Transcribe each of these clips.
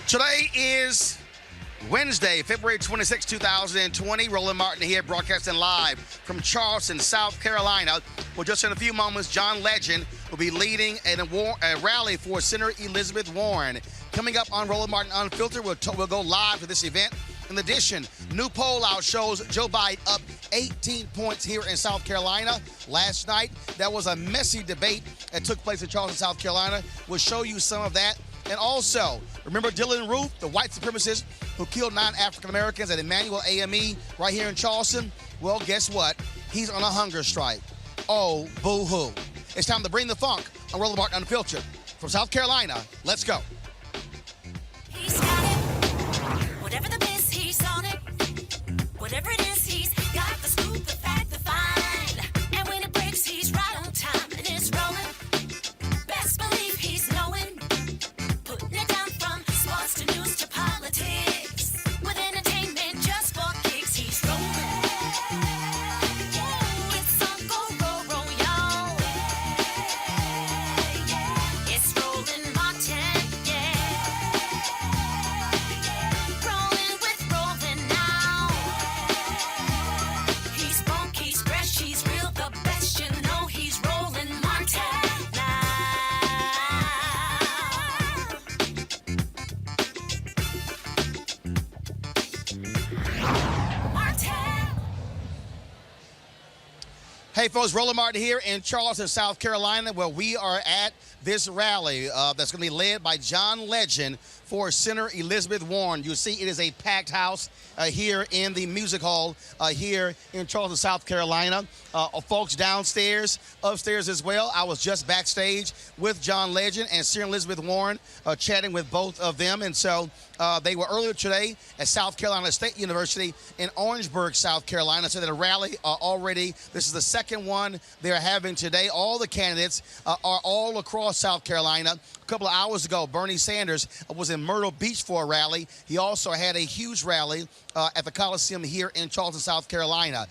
Today is Wednesday, February 26, 2020. Roland Martin here, broadcasting live from Charleston, South Carolina. Well, just in a few moments, John Legend will be leading a rally for Senator Elizabeth Warren. Coming up on Roland Martin Unfiltered, we'll go live to this event. In addition, new poll out shows Joe Biden up 18 points here in South Carolina. Last night, there was a messy debate that took place in Charleston, South Carolina. We'll show you some of that. And also, remember Dylann Roof, the white supremacist who killed 9 African Americans at Emmanuel AME right here in Charleston? Well, guess what? He's on a hunger strike. Oh, boo-hoo. It's time to bring the funk on Roland Martin Unfiltered. From South Carolina, let's go. He's got it. Whatever the biz, he's on it. Whatever it is, he's got the scoop, the fact, the find. And when it breaks, he's right on time and it's rolling. Best believe he's knowing. Putting it down from sports to news to politics. With entertainment just for kicks, he's rolling. It's on go, y'all. It's Roland Martin, Rolling with Roland now. He's funky, he's fresh, he's real, the best, you know he's Roland Martin now. Hey, folks, Roland Martin here in Charleston, South Carolina, where we are at this rally that's going to be led by John Legend for Senator Elizabeth Warren. You see, it is a packed house here in the music hall here in Charleston, South Carolina. Folks downstairs, upstairs as well. I was just backstage with John Legend and Senator Elizabeth Warren, chatting with both of them. And so they were earlier today at South Carolina State University in Orangeburg, South Carolina. So that a rally already, this is the second one they're having today. All the candidates are all across South Carolina. A couple of hours ago, Bernie Sanders was in Myrtle Beach for a rally. He also had a huge rally at the Coliseum here in Charleston, South Carolina.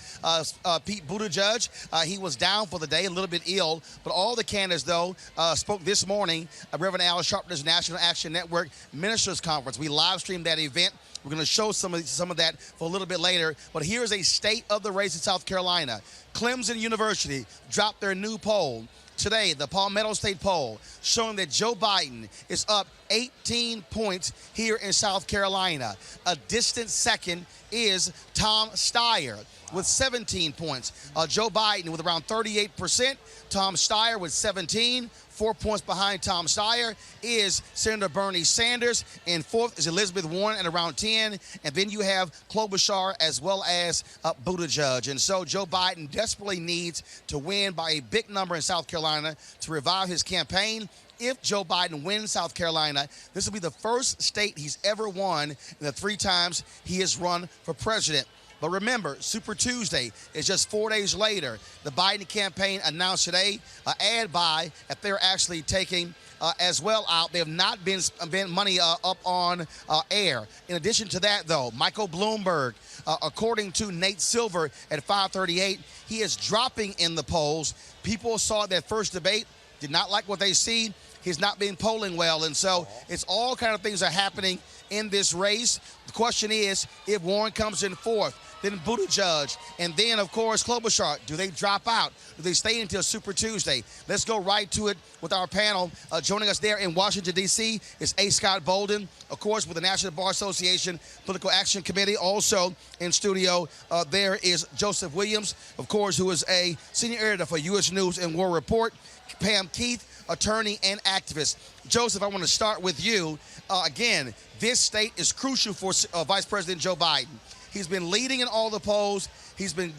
Pete Buttigieg, he was down for the day, a little bit ill, but all the candidates, though, spoke this morning at Reverend Al Sharpton's National Action Network Ministers Conference. We live streamed that event. We're going to show some of that for a little bit later. But here's a state of the race in South Carolina. Clemson University dropped their new poll today, the Palmetto State poll, showing that Joe Biden is up 18 points here in South Carolina. A distant second is Tom Steyer with 17 points. Joe Biden with around 38%. Tom Steyer with 17. 4 points behind Tom Steyer is Senator Bernie Sanders. And fourth is Elizabeth Warren at around 10. And then you have Klobuchar as well as Buttigieg. And so Joe Biden desperately needs to win by a big number in South Carolina to revive his campaign. If Joe Biden wins South Carolina, this will be the first state he's ever won in the 3 times he has run for president. But remember, Super Tuesday is just 4 days later. The Biden campaign announced today an ad buy that they're actually taking as well out. They have not been money up on air. In addition to that, though, Michael Bloomberg, according to Nate Silver at 538, he is dropping in the polls. People saw that first debate, did not like what they see. He's not been polling well, and so it's all kind of things are happening in this race. The question is, if Warren comes in fourth, then Buttigieg, and then, of course, Klobuchar, do they drop out? Do they stay until Super Tuesday? Let's go right to it with our panel. Joining us there in Washington, D.C. is A. Scott Bolden, of course, with the National Bar Association Political Action Committee. Also in studio, there is Joseph Williams, of course, who is a senior editor for U.S. News and World Report. Pam Keith, attorney and activist. Joseph, I want to start with you. Again, this state is crucial for Vice President Joe Biden. He's been leading in all the polls. He's been,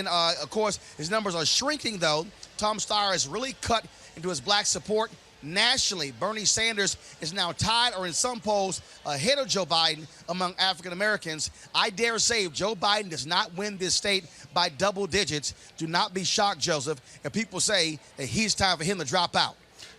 of course, his numbers are shrinking, though. Tom Steyer has really cut into his black support. Nationally, Bernie Sanders is now tied or in some polls ahead of Joe Biden among African Americans. I dare say if Joe Biden does not win this state by double digits, do not be shocked, Joseph, if people say that he's time for him to drop out.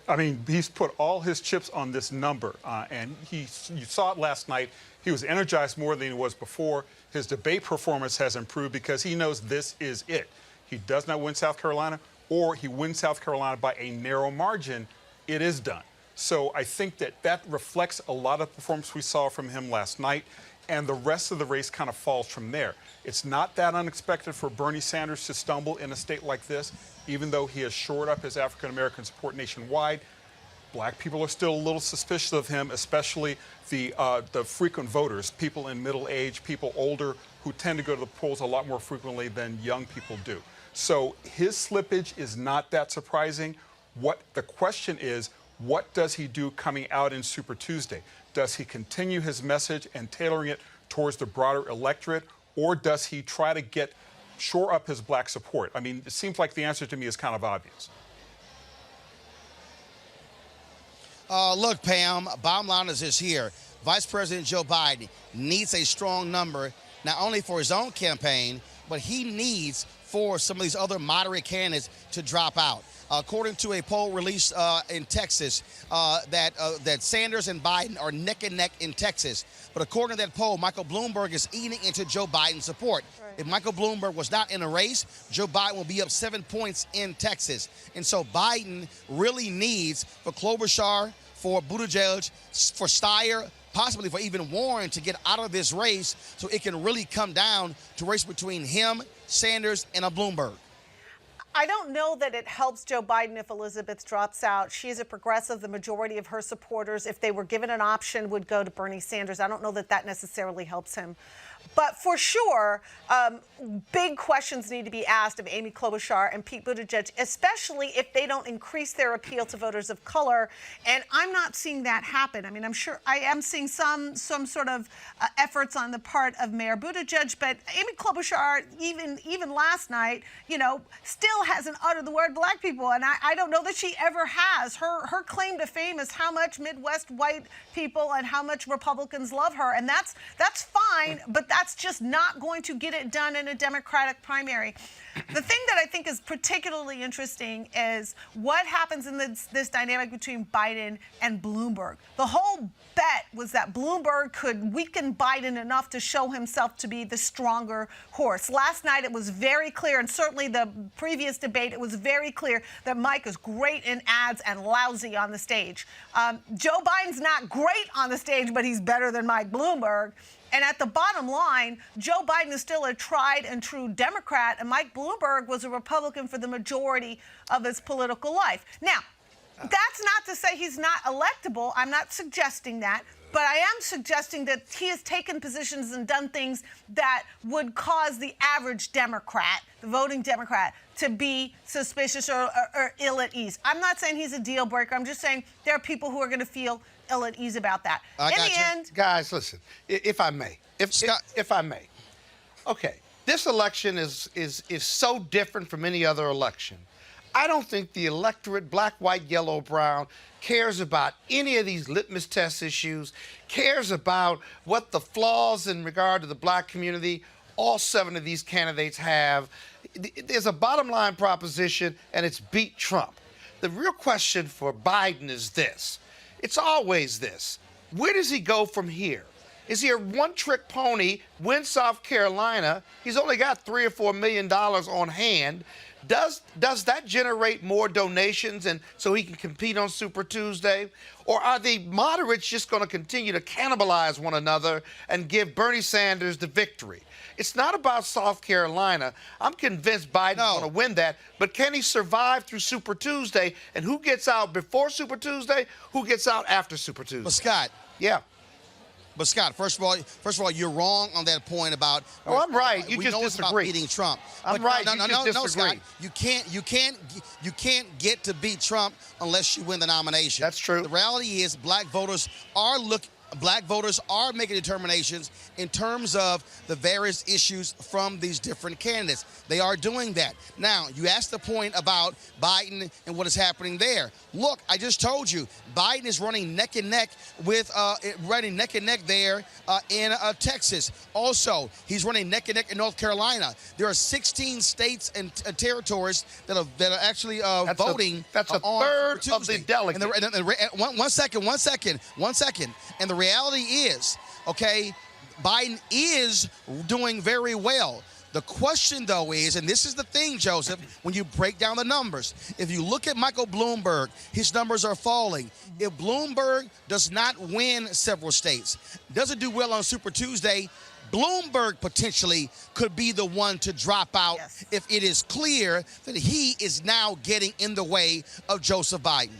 I mean, he's put all his chips on this number, and you saw it last night. He was energized more than he was before. His debate performance has improved because he knows this is it. He does not win South Carolina, or he wins South Carolina by a narrow margin. It is done. So I think that reflects a lot of the performance we saw from him last night, and the rest of the race kind of falls from there. It's not that unexpected for Bernie Sanders to stumble in a state like this, even though he has shored up his African-American support nationwide. Black people are still a little suspicious of him, especially the frequent voters, people in middle age, people older, who tend to go to the polls a lot more frequently than young people do. So his slippage is not that surprising. What the question is, what does he do coming out in Super Tuesday? Does he continue his message and tailoring it towards the broader electorate, or does he try to shore up his black support? I mean, it seems like the answer to me is kind of obvious. Look, Pam, bottom line is this here. Vice President Joe Biden needs a strong number, not only for his own campaign, but he needs for some of these other moderate candidates to drop out. According to a poll released in Texas, that Sanders and Biden are neck and neck in Texas. But according to that poll, Michael Bloomberg is eating into Joe Biden's support. Right. If Michael Bloomberg was not in a race, Joe Biden will be up 7 points in Texas. And so Biden really needs for Klobuchar, for Buttigieg, for Steyer, possibly for even Warren to get out of this race so it can really come down to a race between him, Sanders, and a Bloomberg. I don't know that it helps Joe Biden if Elizabeth drops out. She is a progressive. The majority of her supporters, if they were given an option, would go to Bernie Sanders. I don't know that that necessarily helps him. But for sure, big questions need to be asked of Amy Klobuchar and Pete Buttigieg, especially if they don't increase their appeal to voters of color. And I'm not seeing that happen. I mean, I'm sure I am seeing some sort of efforts on the part of Mayor Buttigieg, but Amy Klobuchar, even last night, still hasn't uttered the word black people. And I don't know that she ever has. Her claim to fame is how much Midwest white people and how much Republicans love her. And that's fine, but that's just not going to get it done in a Democratic primary. The thing that I think is particularly interesting is what happens in this dynamic between Biden and Bloomberg. The whole bet was that Bloomberg could weaken Biden enough to show himself to be the stronger horse. Last night it was very clear, and certainly the previous debate, it was very clear that Mike is great in ads and lousy on the stage. Joe Biden's not great on the stage, but he's better than Mike Bloomberg. And at the bottom line, Joe Biden is still a tried and true Democrat, and Mike Bloomberg was a Republican for the majority of his political life. Now, that's not to say he's not electable. I'm not suggesting that. But I am suggesting that he has taken positions and done things that would cause the average Democrat, the voting Democrat, to be suspicious or ill at ease. I'm not saying he's a deal breaker. I'm just saying there are people who are going to feel ill at ease about that. In the end, guys, listen, if I may, if I may, okay, this election is so different from any other election. I don't think the electorate, black, white, yellow, brown, cares about any of these litmus test issues, cares about what the flaws in regard to the black community all 7 of these candidates have. There's a bottom line proposition, and it's beat Trump. The real question for Biden is this. It's always this. Where does he go from here? Is he a one-trick pony, win South Carolina? He's only got $3 or $4 million on hand. Does that generate more donations and so he can compete on Super Tuesday? Or are the moderates just going to continue to cannibalize one another and give Bernie Sanders the victory? It's not about South Carolina. I'm convinced Biden's going to win that. But can he survive through Super Tuesday? And who gets out before Super Tuesday? Who gets out after Super Tuesday? But Scott. Yeah. But Scott, first of all, you're wrong on that point about. Oh, I'm right. You just disagree. About beating Trump. I'm right. You just disagree. Scott. You can't get to beat Trump unless you win the nomination. That's true. The reality is, black voters are making determinations in terms of the various issues from these different candidates. They are doing that. Now, you asked the point about Biden and what is happening there. Look, I just told you, Biden is running neck and neck there in Texas. Also, he's running neck and neck in North Carolina. There are 16 states and territories that are actually voting. That's a third of the delegates. One second. And the reality is, okay, Biden is doing very well. The question, though, is, and this is the thing, Joseph, when you break down the numbers, if you look at Michael Bloomberg, his numbers are falling. If Bloomberg does not win several states, doesn't do well on Super Tuesday, Bloomberg potentially could be the one to drop out if it is clear that he is now getting in the way of Joseph Biden.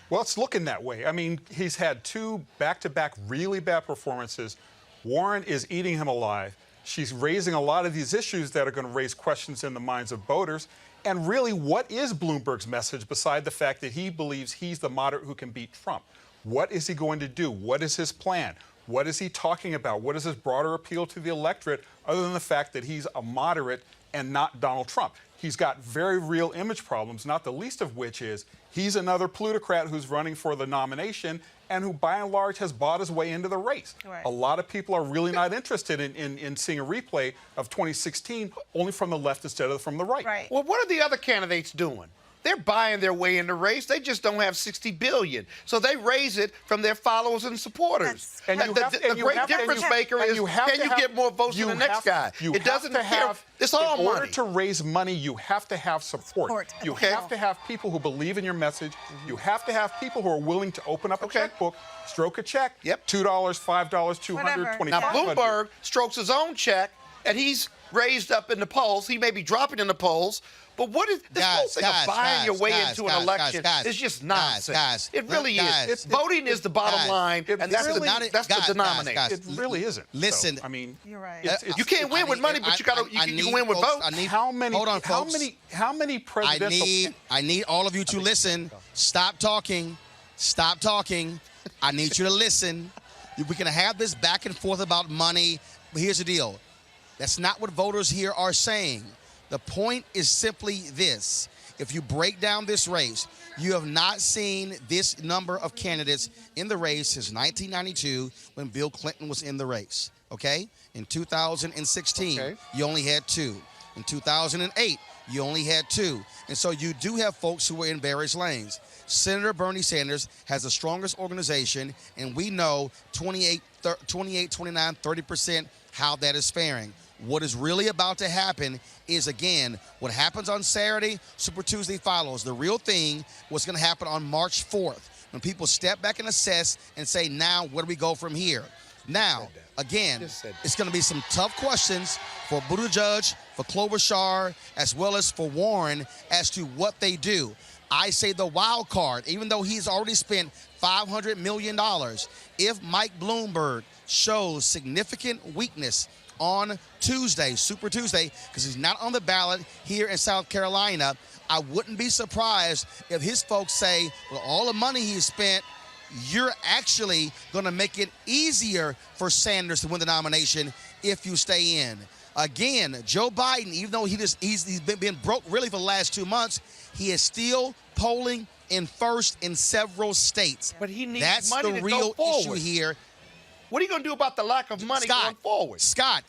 Well, it's looking that way. I mean, he's had 2 back-to-back really bad performances. Warren is eating him alive. She's raising a lot of these issues that are going to raise questions in the minds of voters. And really, what is Bloomberg's message beside the fact that he believes he's the moderate who can beat Trump? What is he going to do? What is his plan? What is he talking about? What is his broader appeal to the electorate other than the fact that he's a moderate and not Donald Trump? He's got very real image problems, not the least of which is he's another plutocrat who's running for the nomination and who, by and large, has bought his way into the race. Right. A lot of people are really not interested in seeing a replay of 2016 only from the left instead of from the right. Right. Well, what are the other candidates doing? They're buying their way in the race. They just don't have $60 billion. So they raise it from their followers and supporters. And you have to- the and you great have to- difference and you- maker and is, you have can to you have- get more votes you than the next have- guy? you It have doesn't to care. have- It's all in order money. to raise money, you have to have support. You Okay. have to have people who believe in your message. You have to have people who are willing to open up a checkbook, stroke a check. Yep. $2, $5, $200, Whatever. $25. Now, Bloomberg strokes his own check, and he's raised up in the polls. He may be dropping in the polls. But what is this whole thing of buying your way into an election is just nonsense. It really is. Voting is the bottom line, and that's the denominator. It really isn't. Listen, So, I mean, You're right. You can't win with money, but you can win with votes. how many? Hold on, how folks. many presidential? I need all of you to listen. Stop talking. Stop talking. I need you to listen. We can have this back and forth about money, but here's the deal. That's not what voters here are saying. The point is simply this. If you break down this race, you have not seen this number of candidates in the race since 1992 when Bill Clinton was in the race, okay? In 2016, you only had 2. In 2008, you only had 2. And so you do have folks who are in various lanes. Senator Bernie Sanders has the strongest organization, and we know 28, 29, 30% how that is faring. What is really about to happen is, again, what happens on Saturday, Super Tuesday follows. The real thing, what's going to happen on March 4th, when people step back and assess and say, now, where do we go from here? Now, again, it's going to be some tough questions for Buttigieg, for Klobuchar, as well as for Warren as to what they do. I say the wild card, even though he's already spent $500 million, if Mike Bloomberg shows significant weakness on Tuesday, Super Tuesday, because he's not on the ballot here in South Carolina, I wouldn't be surprised if his folks say, well, all the money he's spent, you're actually going to make it easier for Sanders to win the nomination if you stay in. Again, Joe Biden, even though he's been broke really for the last 2 months, he is still polling in first in several states. But he needs That's money the to real go forward. issue here. What are you going to do about the lack of money going forward? Scott,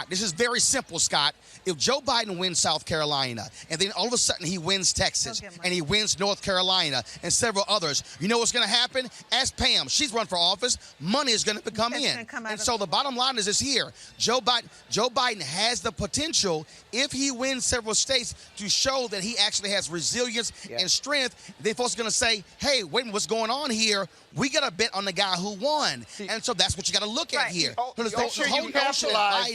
this is very simple, Scott. If Joe Biden wins South Carolina, and then all of a sudden he wins Texas, and he wins North Carolina, and several others, you know what's going to happen? Ask Pam. She's run for office. Money is going to come in. And so the bottom line is this here. Joe Biden has the potential, if he wins several states, to show that he actually has resilience and strength. Then folks are going to say, hey, wait, what's going on here? We got to bet on the guy who won. And so that's what you got to look at here. Sure, you capitalize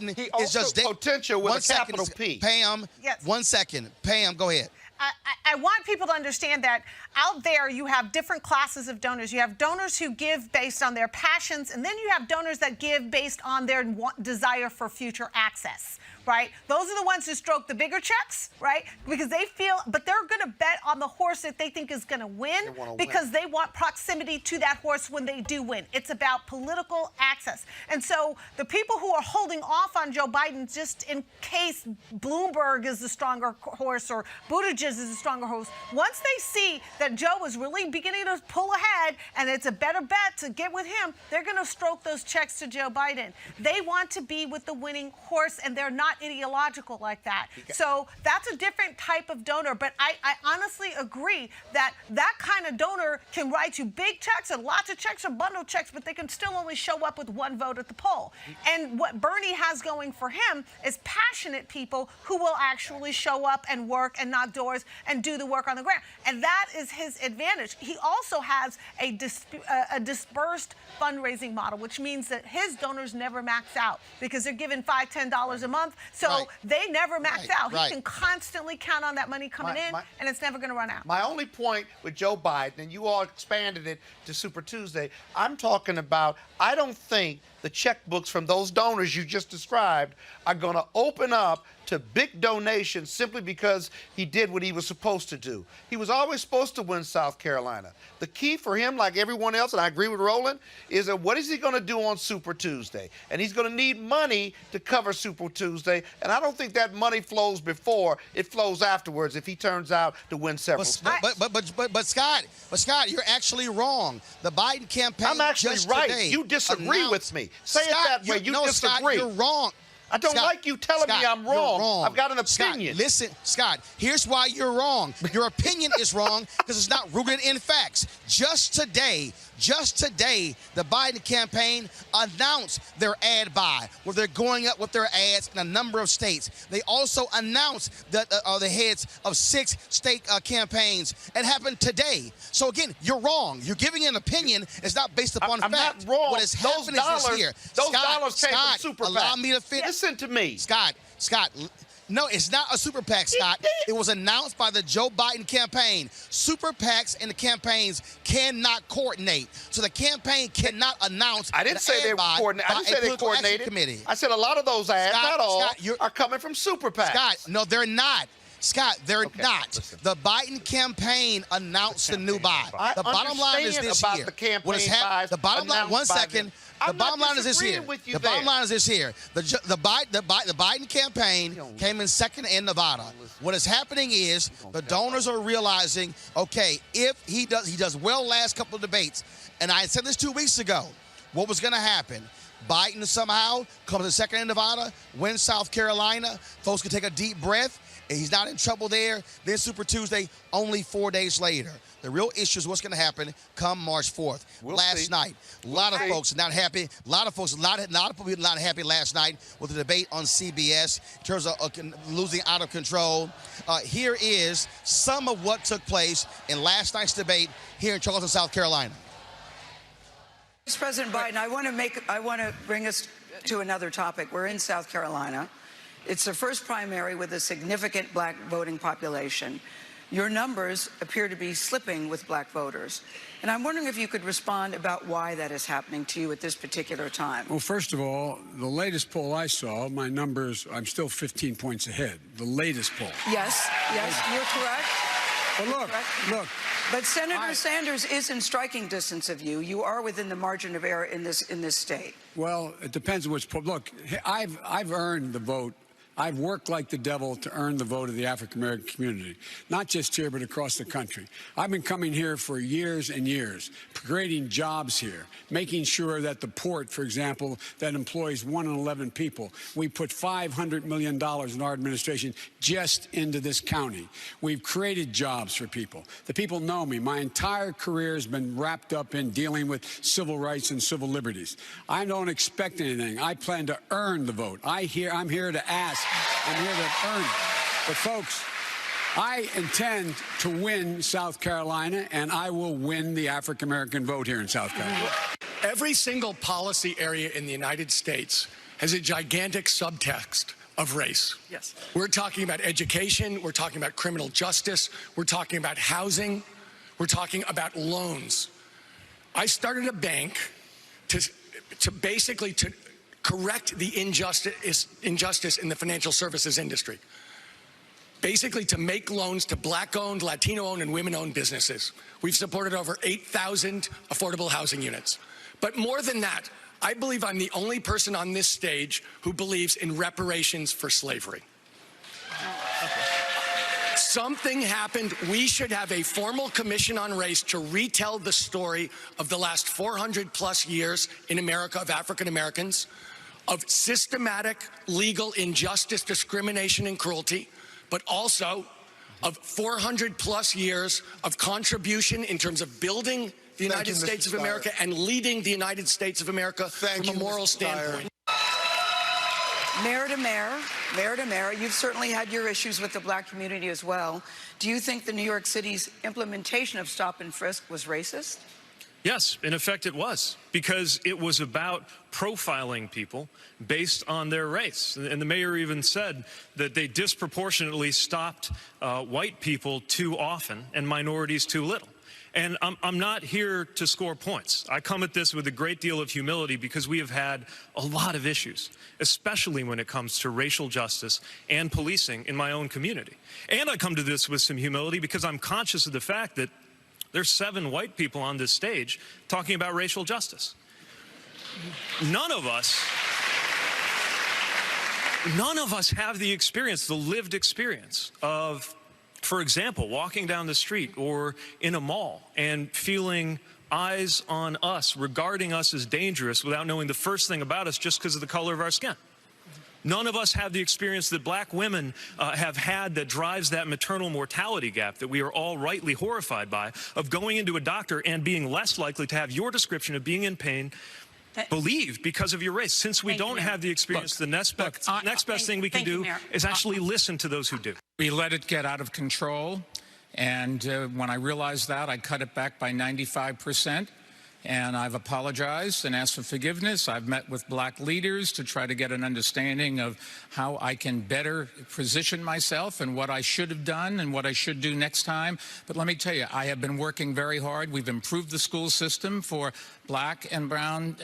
potential with a capital P. Pam, 1 second. Pam, go ahead. I want people to understand that out there you have different classes of donors. You have donors who give based on their passions, and then you have donors that give based on their desire for future access, right? Those are the ones who stroke the bigger checks, right? Because they feel, but they're going to bet on the horse that they think is going to win because they want proximity to that horse when they do win. It's about political access. And so the people who are holding off on Joe Biden just in case Bloomberg is the stronger horse or Buttigieg is a stronger horse, once they see that Joe is really beginning to pull ahead and it's a better bet to get with him, they're going to stroke those checks to Joe Biden. They want to be with the winning horse, and they're not ideological like that. So that's a different type of donor. But I honestly agree that that kind of donor can write you big checks and lots of checks or bundle checks, but they can still only show up with one vote at the poll. And what Bernie has going for him is passionate people who will actually show up and work and knock doors and do the work on the ground. And that is his advantage. He also has a dispersed fundraising model, which means that his donors never max out because they're given $5, $10 a month. So they never max out. He can constantly count on that money coming in, and it's never going to run out. My only point with Joe Biden, and you all expanded it to Super Tuesday, I'm talking about, I don't think the checkbooks from those donors you just described are going to open up to big donations simply because he did what he was supposed to do. He was always supposed to win South Carolina. The key for him, like everyone else, and I agree with Roland, is that what is he going to do on Super Tuesday? And he's going to need money to cover Super Tuesday, and I don't think that money flows before, it flows afterwards if he turns out to win several states. But Scott, you're actually wrong. The Biden campaign I'm actually just right. today You disagree with me. Say Scott, it that way. You disagree. Scott, you're wrong. I don't like you telling me I'm wrong. You're wrong. I've got an Scott, opinion. listen, Scott, here's why you're wrong. Your opinion is wrong because it's not rooted in facts. Just today, the Biden campaign announced their ad buy, where they're going up with their ads in a number of states. They also announced that the heads of 6 state campaigns. It happened today. So again, you're wrong. You're giving an opinion. It's not based upon I'm fact. not wrong. What is happening is this here. Those dollars came from Super PAC. Allow me to finish. Listen to me. Scott, no, it's not a super PAC, Scott. It was announced by the Joe Biden campaign. Super PACs and the campaigns cannot coordinate. So the campaign cannot announce. I didn't say they were coordinated. I didn't say they coordinated. Committee. I said a lot of those ads, Scott, not all, Scott, are coming from Super PACs. Scott, no, they're not. Scott, they're not. Listen. The Biden campaign announced the new buy. The bottom line is this about here. the campaign buys the bottom line, one second. The bottom line is this here. The bottom line is this here. The Biden campaign came in second in Nevada. What is happening is the donors are realizing, okay, if he does well last couple of debates, and I said this 2 weeks ago, what was going to happen? Biden somehow comes in second in Nevada, wins South Carolina. Folks can take a deep breath. He's not in trouble there. Then Super Tuesday, only 4 days later. The real issue is what's going to happen come March 4th. Last night, a lot of folks not happy. A lot of people not happy last night with the debate on CBS in terms of losing out of control. Here is some of what took place in last night's debate here in Charleston, South Carolina. Vice President Biden, I want to bring us to another topic. We're in South Carolina. It's the first primary with a significant black voting population. Your numbers appear to be slipping with black voters. And I'm wondering if you could respond about why that is happening to you at this particular time. Well, first of all, the latest poll I saw, my numbers, I'm still 15 points ahead. The latest poll. Yes, you're correct. Well, look. But Senator Sanders is in striking distance of you. You are within the margin of error in this state. Well, it depends on which poll. Look, I've earned the vote. I've worked like the devil to earn the vote of the African-American community, not just here, but across the country. I've been coming here for years and years, creating jobs here, making sure that the port, for example, that employs 1 in 11 people, we put $500 million in our administration just into this county. We've created jobs for people. The people know me. My entire career has been wrapped up in dealing with civil rights and civil liberties. I don't expect anything. I plan to earn the vote. I'm here to ask. I'm here to earn it. But folks, I intend to win South Carolina, and I will win the African-American vote here in South Carolina. Every single policy area in the United States has a gigantic subtext of race. Yes. We're talking about education. We're talking about criminal justice. We're talking about housing. We're talking about loans. I started a bank to basically correct the injustice in the financial services industry. Basically to make loans to black-owned, Latino-owned, and women-owned businesses. We've supported over 8,000 affordable housing units. But more than that, I believe I'm the only person on this stage who believes in reparations for slavery. Something happened. We should have a formal commission on race to retell the story of the last 400 plus years in America of African Americans. of systematic legal injustice, discrimination, and cruelty, but also of 400 plus years of contribution in terms of building the United States of America and leading the United States of America from a moral standpoint. Mayor to mayor, you've certainly had your issues with the black community as well. Do you think the New York City's implementation of stop and frisk was racist? Yes, in effect it was, because it was about profiling people based on their race. And the mayor even said that they disproportionately stopped white people too often and minorities too little. And I'm not here to score points. I come at this with a great deal of humility because we have had a lot of issues, especially when it comes to racial justice and policing in my own community. And I come to this with some humility because I'm conscious of the fact that there's 7 white people on this stage talking about racial justice. None of us have the experience, the lived experience of, for example, walking down the street or in a mall and feeling eyes on us, regarding us as dangerous without knowing the first thing about us just because of the color of our skin. None of us have the experience that black women have had that drives that maternal mortality gap that we are all rightly horrified by, of going into a doctor and being less likely to have your description of being in pain believed because of your race. Since we don't have the experience, the next best thing we can do is actually listen to those who do. We let it get out of control, and when I realized that, I cut it back by 95%. And I've apologized and asked for forgiveness. I've met with black leaders to try to get an understanding of how I can better position myself and what I should have done and what I should do next time. But let me tell you, I have been working very hard. We've improved the school system for black and brown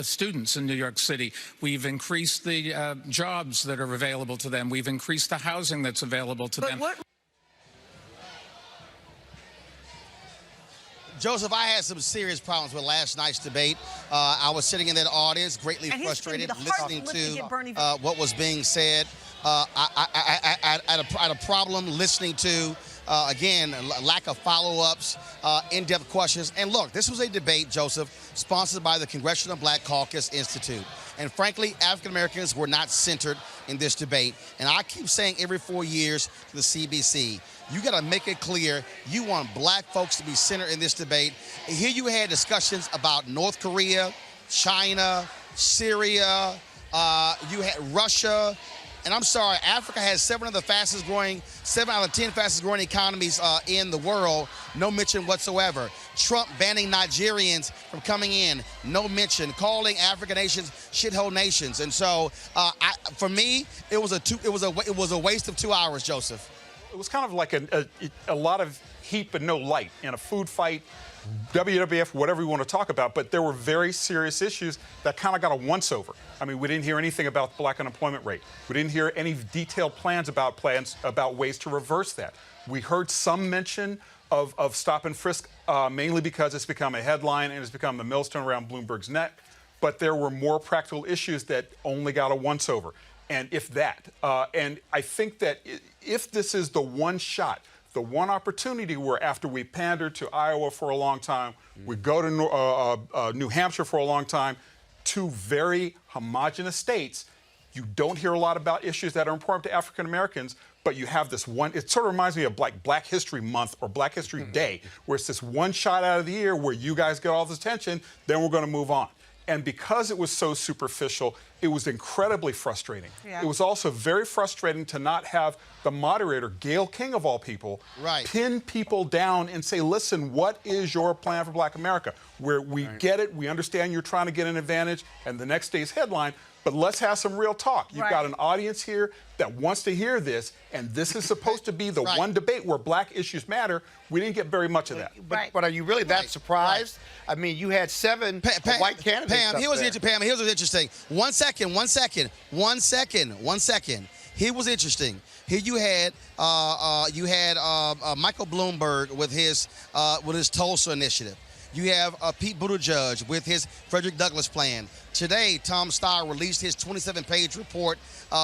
students in New York City. We've increased the jobs that are available to them. We've increased the housing that's available to them. Joseph, I had some serious problems with last night's debate. I was sitting in that audience, greatly frustrated, listening to what was being said. I had a problem listening to, again, lack of follow-ups, in-depth questions. And look, this was a debate, Joseph, sponsored by the Congressional Black Caucus Institute. And frankly, African Americans were not centered in this debate. And I keep saying every 4 years to the CBC, you got to make it clear you want black folks to be centered in this debate. And here you had discussions about North Korea, China, Syria, you had Russia. And I'm sorry, Africa has 7 out of 10 fastest growing economies in the world, no mention whatsoever. Trump banning Nigerians from coming in, no mention. Calling African nations shithole nations. And so, for me, it was a waste of 2 hours, Joseph. It was kind of like a lot of heat but no light in a food fight, WWF, whatever you want to talk about, but there were very serious issues that kind of got a once-over. I mean, we didn't hear anything about the black unemployment rate. We didn't hear any detailed plans about ways to reverse that. We heard some mention of stop and frisk, mainly because it's become a headline and it's become the millstone around Bloomberg's neck, but there were more practical issues that only got a once-over. And if that, and I think that if this is the one shot, the one opportunity where after we pandered to Iowa for a long time, we go to New Hampshire for a long time, 2 very homogenous states, you don't hear a lot about issues that are important to African Americans, but you have this one, it sort of reminds me of like Black History Month or Black History Day, where it's this one shot out of the year where you guys get all this attention, then we're going to move on. And because it was so superficial, it was incredibly frustrating. Yeah. It was also very frustrating to not have the moderator, Gayle King of all people, pin people down and say, listen, what is your plan for Black America? Where we get it, we understand you're trying to get an advantage, and the next day's headline, but let's have some real talk. You've got an audience here that wants to hear this, and this is supposed to be the one debate where black issues matter. We didn't get very much of that. But are you really that surprised? I mean, you had 7 white candidates. Pam, here's what's interesting. One second. Here was interesting. Here you had Michael Bloomberg with his Tulsa initiative. You have Pete Buttigieg with his Frederick Douglass plan. Today, Tom Steyer released his 27-page report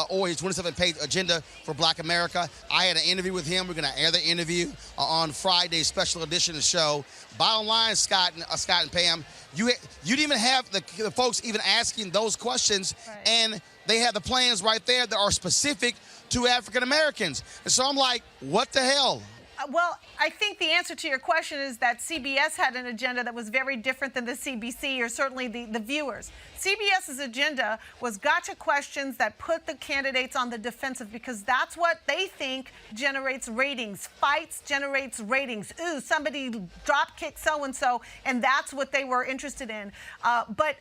or his 27-page agenda for Black America. I had an interview with him. We're going to air the interview on Friday's special edition of the show. Bottom line, Scott and Pam, you didn't even have the folks even asking those questions, and they have the plans right there that are specific to African Americans. And so I'm like, what the hell? Well, I think the answer to your question is that CBS had an agenda that was very different than the CBC or certainly the viewers. CBS's agenda was gotcha questions that put the candidates on the defensive because that's what they think generates ratings. Fights generates ratings. Ooh, somebody drop kicked so-and-so, and that's what they were interested in. But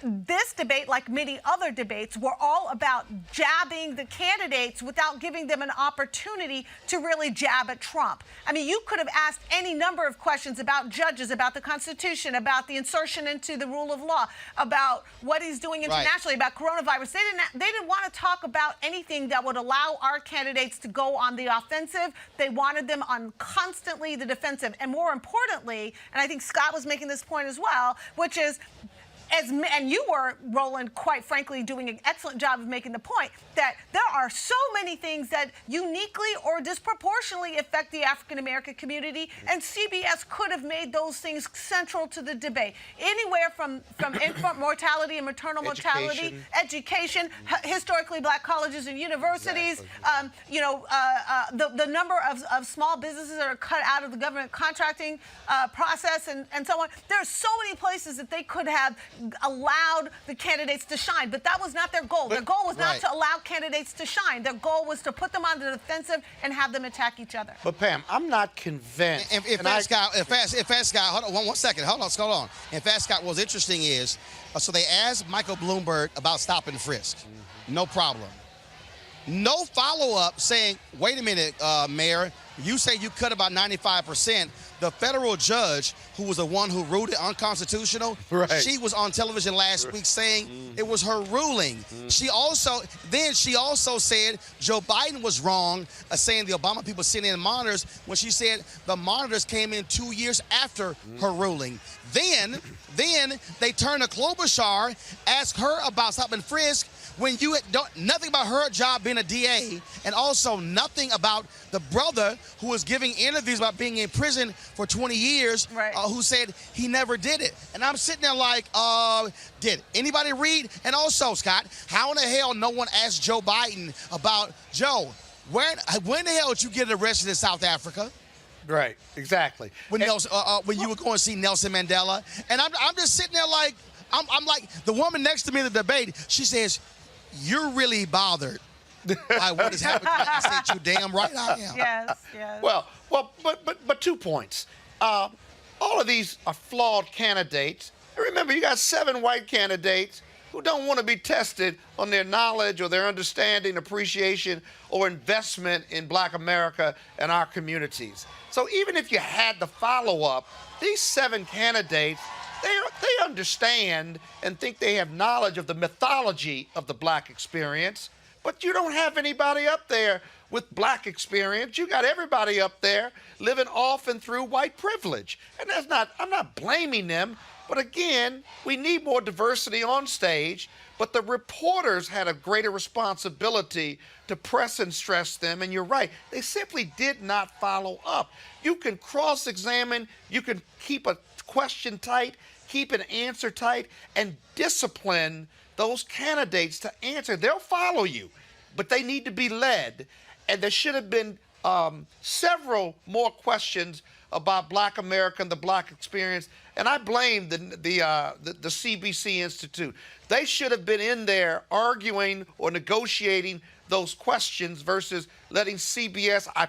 this debate, like many other debates, were all about jabbing the candidates without giving them an opportunity to really jab at Trump. I mean, you could have asked any number of questions about judges, about the Constitution, about the insertion into the rule of law, about what he's doing internationally, about coronavirus. They didn't want to talk about anything that would allow our candidates to go on the offensive. They wanted them on constantly the defensive. And more importantly, and I think Scott was making this point as well, which is, and you were, Roland, quite frankly, doing an excellent job of making the point that there are so many things that uniquely or disproportionately affect the African-American community, and CBS could have made those things central to the debate. Anywhere from infant mortality and maternal mortality, education, historically black colleges and universities, the number of small businesses that are cut out of the government contracting process and so on. There are so many places that they could have allowed the candidates to shine, but that was not their goal. Their goal was not to allow candidates to shine. Their goal was to put them on the defensive and have them attack each other. But Pam, I'm not convinced. In fact, Scott, hold on one second. Hold on. In fact, Scott, what's interesting is, so they asked Michael Bloomberg about stop and frisk. No problem. No follow-up saying, wait a minute, Mayor, you say you cut about 95%. The federal judge, who was the one who ruled it unconstitutional, she was on television last week saying it was her ruling. She also said Joe Biden was wrong, saying the Obama people sent in monitors when she said the monitors came in 2 years after her ruling. Then they turn to Klobuchar, ask her about stop and frisk, when you don't nothing about her job being a DA, and also nothing about the brother who was giving interviews about being in prison for 20 years, who said he never did it. And I'm sitting there like, did anybody read? And also, Scott, how in the hell no one asked Joe Biden about, Joe, when the hell did you get arrested in South Africa? Right, exactly. When you were going to see Nelson Mandela. And I'm just sitting there like, I'm like, the woman next to me in the debate, she says, you're really bothered by what is happening. I said, you damn right I am. Yes. Well, but 2 points. All of these are flawed candidates. And remember, you got 7 white candidates who don't want to be tested on their knowledge or their understanding, appreciation, or investment in Black America and our communities. So even if you had the follow-up, these 7 candidates, they understand and think they have knowledge of the mythology of the Black experience, but you don't have anybody up there with Black experience. You got everybody up there living off and through white privilege. And I'm not blaming them, but again, we need more diversity on stage, but the reporters had a greater responsibility to press and stress them, and you're right, they simply did not follow up. You can cross-examine, you can keep a question tight, keep an answer tight, and discipline those candidates to answer. They'll follow you, but they need to be led. And there should have been several more questions about Black America and the Black experience. And I blame the CBC Institute. They should have been in there arguing or negotiating those questions versus letting CBS, I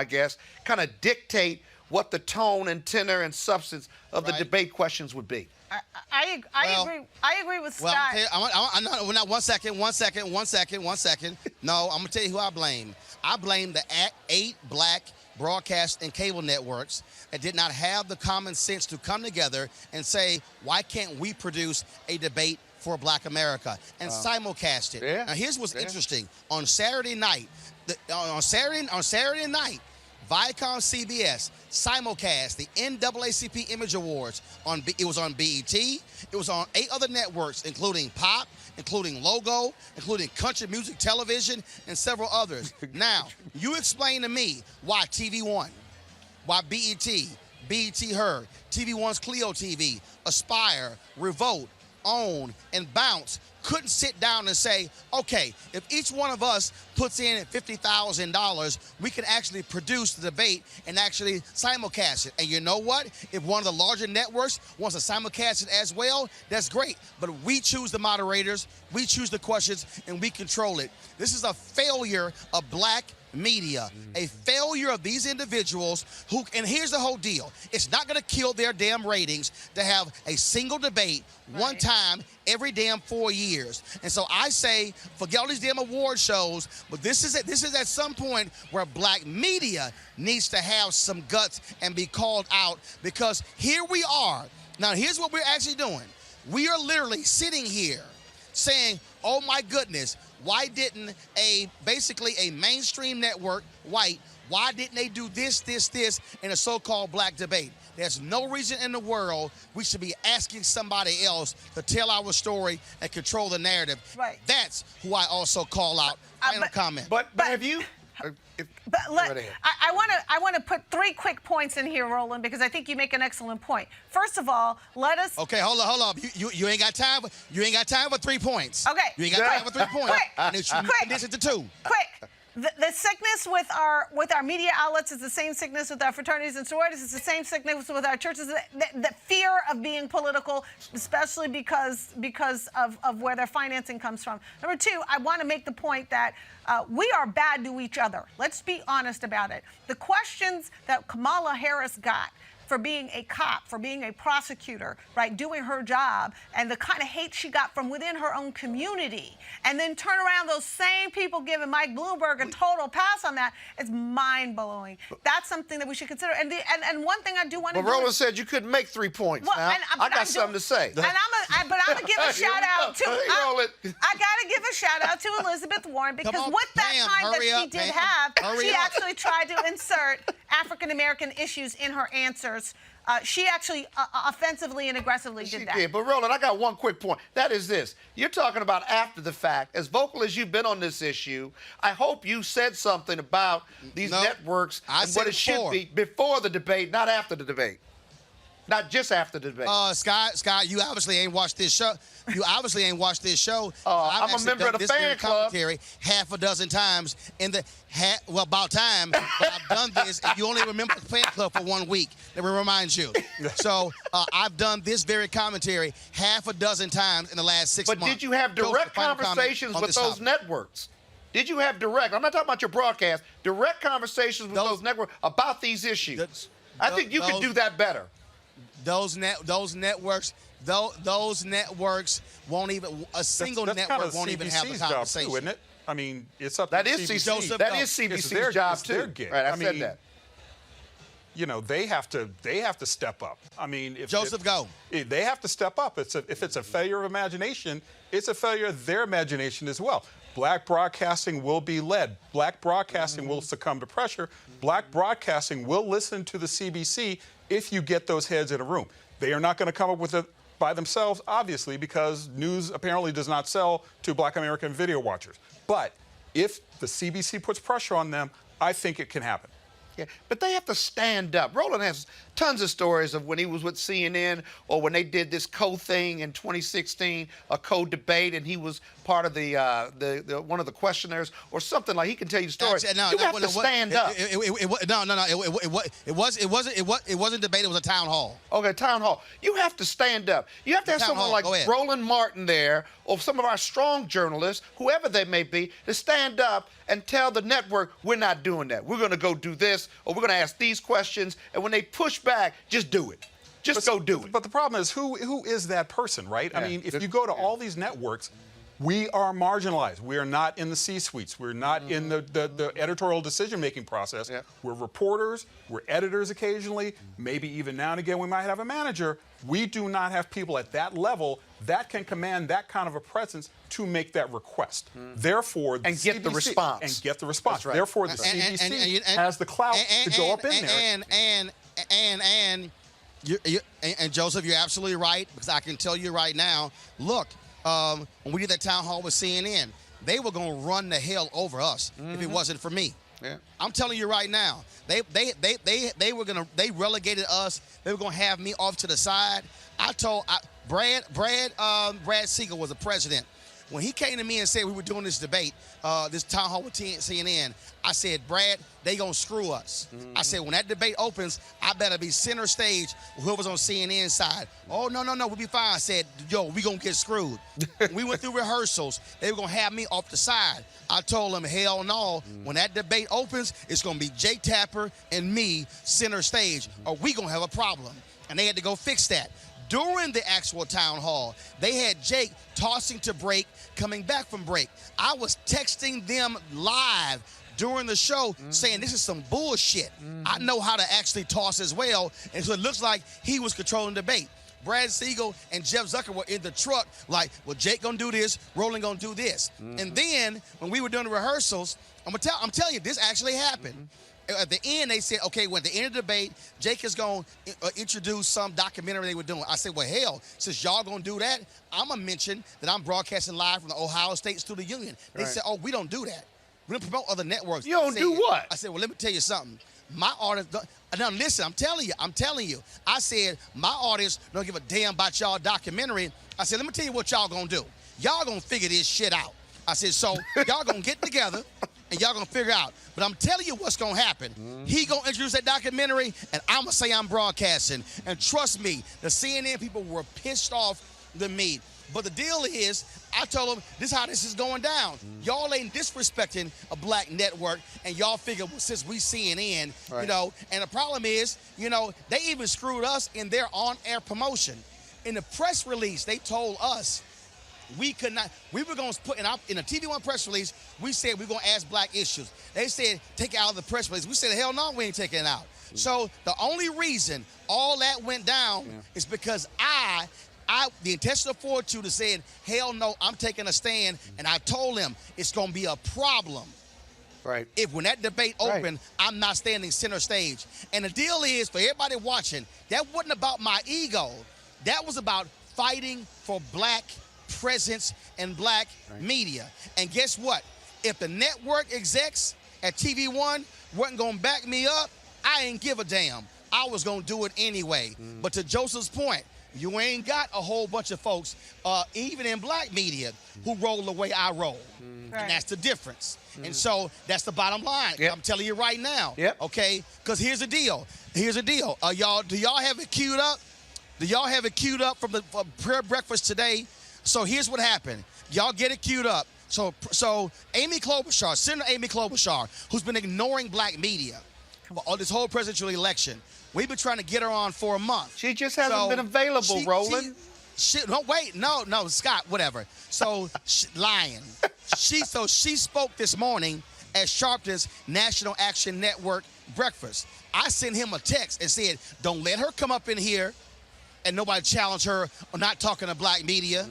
guess, kind of dictate what the tone and tenor and substance of the debate questions would be. I agree with Scott. Well, one second. No, I'm going to tell you who I blame. I blame the 8 Black broadcast and cable networks that did not have the common sense to come together and say, why can't we produce a debate for Black America and simulcast it? Now, here's what's interesting. On Saturday night, Viacom CBS simulcast the NAACP Image Awards it was on BET. It was on 8 other networks, including Pop, including Logo, including Country Music Television, and several others. Now, you explain to me why TV One, why BET, BET Her, TV One's Clio TV, Aspire, Revolt, OWN, and Bounce couldn't sit down and say, okay, if each one of us puts in $50,000, we can actually produce the debate and actually simulcast it. And you know what? If one of the larger networks wants to simulcast it as well, that's great. But we choose the moderators, we choose the questions, and we control it. This is a failure of black media, a failure of these individuals who, and here's the whole deal, it's not going to kill their damn ratings to have a single debate one time every damn 4 years. And so I say, forget all these damn award shows, but this is at some point where black media needs to have some guts and be called out, because here we are. Now, here's what we're actually doing. We are literally sitting here saying, oh my goodness, why didn't basically a mainstream network, white, why didn't they do this, in a so-called black debate? There's no reason in the world we should be asking somebody else to tell our story and control the narrative. Right. That's who I also call out. Final comment. But have you? I want to put 3 quick points in here, Roland, because I think you make an excellent point. First of all, let us. Okay, hold on. You ain't got time. You ain't got time for 3 points. Okay. You ain't got time for 3 points. Quick. And you condense it to 2. Quick. The sickness with our media outlets is the same sickness with our fraternities and sororities. It's the same sickness with our churches. The fear of being political, especially because of where their financing comes from. Number 2, I want to make the point that we are bad to each other. Let's be honest about it. The questions that Kamala Harris got for being a cop, for being a prosecutor, right, doing her job, and the kind of hate she got from within her own community, and then turn around those same people giving Mike Bloomberg a total pass on that, it's mind-blowing. That's something that we should consider. And one thing I do want to do. But Roland said you couldn't make 3 points. Well, now, I got something to say. And I'm gonna give a shout out to. Roland. I gotta give a shout out to Elizabeth Warren, because with that time that she did have, she actually tried to insert African American issues in her answers. She actually offensively and aggressively did that. She did. But Roland, I got one quick point. That is this. You're talking about after the fact. As vocal as you've been on this issue, I hope you said something about these networks and what it should be before the debate, not after the debate. Not just after the debate. Scott, you obviously ain't watched this show. I'm a member of the fan club. Half a dozen times about time. But I've done this, and you only remember the fan club for 1 week. Let me remind you. So I've done this very commentary half a dozen times in the last 6 months. But did you have direct conversations with those networks? Did you have direct? I'm not talking about your broadcast. Direct conversations with those networks about these issues. I think you could do that better. Those networks won't even, a single network won't even have a conversation. Too, isn't it? I mean, it's up that to is CBC. That is CBC's job too. Their gig. Right, I said that. You know, they have to step up. I mean, if they have to step up. If it's a failure of imagination, it's a failure of their imagination as well. Black broadcasting will be led. Black broadcasting will succumb to pressure. Black broadcasting will listen to the CBC if you get those heads in a room. They are not going to come up with it by themselves, obviously, because news apparently does not sell to Black American video watchers. But if the CBC puts pressure on them, I think it can happen. Yeah, but they have to stand up. Roland has tons of stories of when he was with CNN or when they did this thing in 2016, a debate, and he was part of the one of the questioners or something like. He can tell you stories. You have to stand up. It wasn't debate. It was a town hall. Okay, town hall. You have to stand up. You have to have someone like Roland Martin there, or some of our strong journalists, whoever they may be, to stand up and tell the network, we're not doing that. We're going to go do this, or we're going to ask these questions. And when they push back, just do it. Just go do it. But the problem is, who is that person, right? Yeah. I mean, if you go to all these networks, We are marginalized. We are not in the C-suites. We're not in the editorial decision-making process. Yeah. We're reporters. We're editors occasionally. Maybe even now and again we might have a manager. We do not have people at that level that can command that kind of a presence to make that request. Therefore, the And get the CBC response. And get the response. That's right. Therefore, the CBC has the clout to go up in there. And Joseph, you're absolutely right, because I can tell you right now, look, when we did that town hall with CNN, they were going to run the hell over us if it wasn't for me. Yeah. I'm telling you right now, they relegated us. They were going to have me off to the side. Brad Siegel was the president. When he came to me and said we were doing this debate, this town hall with CNN, I said, Brad, they gonna screw us. I said, when that debate opens, I better be center stage, whoever's on CNN side. Oh, no, we'll be fine. I said, yo, we gonna get screwed. We went through rehearsals. They were gonna have me off the side. I told them, hell no. When that debate opens, it's gonna be Jake Tapper and me center stage, or we gonna have a problem. And they had to go fix that. During the actual town hall, they had Jake tossing to break, coming back from break. I was texting them live during the show saying this is some bullshit. I know how to actually toss as well, and so it looks like he was controlling the debate. Brad Siegel and Jeff Zucker were in the truck like, well, Jake gonna do this, Roland gonna do this. And then when we were doing the rehearsals, I'm telling you, this actually happened. At the end, they said, okay, well, at the end of the debate, Jake is going to introduce some documentary they were doing. I said, well, hell, since y'all going to do that, I'm going to mention that I'm broadcasting live from the Ohio State Student Union. They said, oh, we don't do that. We don't promote other networks. You don't do what? I said, well, let me tell you something. My audience, now listen, I'm telling you. I said, my audience don't give a damn about y'all documentary. I said, let me tell you what y'all going to do. Y'all going to figure this shit out. I said, so y'all going to get together and y'all going to figure out. But I'm telling you what's going to happen. He going to introduce that documentary, and I'm going to say I'm broadcasting. And trust me, the CNN people were pissed off with me. But the deal is, I told them, this is how this is going down. Y'all ain't disrespecting a black network, and y'all figure, well, since we CNN, you know, and the problem is, you know, they even screwed us in their on-air promotion. In the press release, they told us we could not, we were going to put in a TV One press release, we said we were going to ask black issues. They said, take it out of the press release. We said, hell no, we ain't taking it out. So the only reason all that went down is because the intentional fortitude said, hell no, I'm taking a stand, and I told them it's going to be a problem. Right. If when that debate opened, I'm not standing center stage. And the deal is, for everybody watching, that wasn't about my ego. That was about fighting for black presence and black media. And guess what? If the network execs at TV One wasn't going to back me up, I ain't give a damn. I was going to do it anyway. But to Joseph's point, you ain't got a whole bunch of folks, even in black media, who roll the way I roll. And that's the difference. And so that's the bottom line. I'm telling you right now. Okay? Because here's the deal. Do y'all have it queued up? Do y'all have it queued up from the prayer breakfast today? So here's what happened. Y'all get it queued up. So Amy Klobuchar, Senator Amy Klobuchar, who's been ignoring black media on this whole presidential election, we've been trying to get her on for a month. She just hasn't been available, Roland. No, Scott, whatever. So, lying. She spoke this morning at Sharpton's National Action Network breakfast. I sent him a text and said, don't let her come up in here and nobody challenge her on not talking to black media.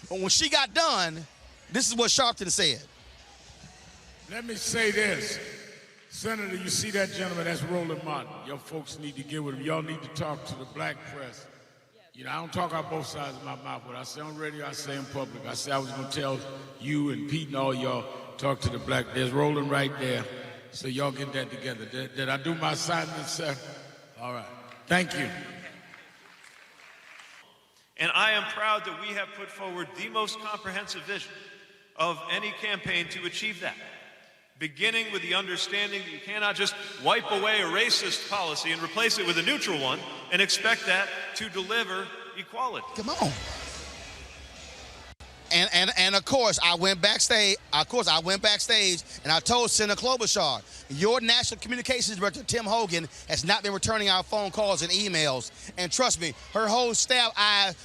But when she got done, this is what Sharpton said. Let me say this. Senator, you see that gentleman, that's Roland Martin. Your folks need to get with him. Y'all need to talk to the black press. You know, I don't talk out both sides of my mouth. What I say on radio, I say in public. I say I was going to tell you and Pete and all y'all, talk to the black. There's Roland right there. So y'all get that together. Did I do my assignment, sir? All right. Thank you. And I am proud that we have put forward the most comprehensive vision of any campaign to achieve that. Beginning with the understanding that you cannot just wipe away a racist policy and replace it with a neutral one and expect that to deliver equality. Come on. And of course, I went backstage. And I told Senator Klobuchar, your National Communications Director, Tim Hogan, has not been returning our phone calls and emails. And trust me, her whole staff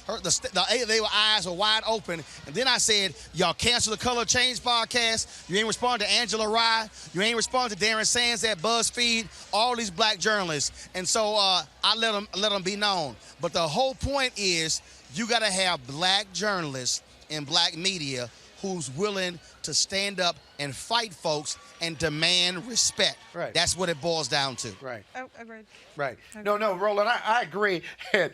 their eyes were wide open. And then I said, y'all cancel the Color Change podcast. You ain't respond to Angela Rye. You ain't respond to Darren Sands at BuzzFeed. All these black journalists. And so I let them be known. But the whole point is, you got to have black journalists in black media who's willing to stand up and fight folks and demand respect. Right. That's what it boils down to. Right. Oh, agreed. Right. No, Roland, I agree. And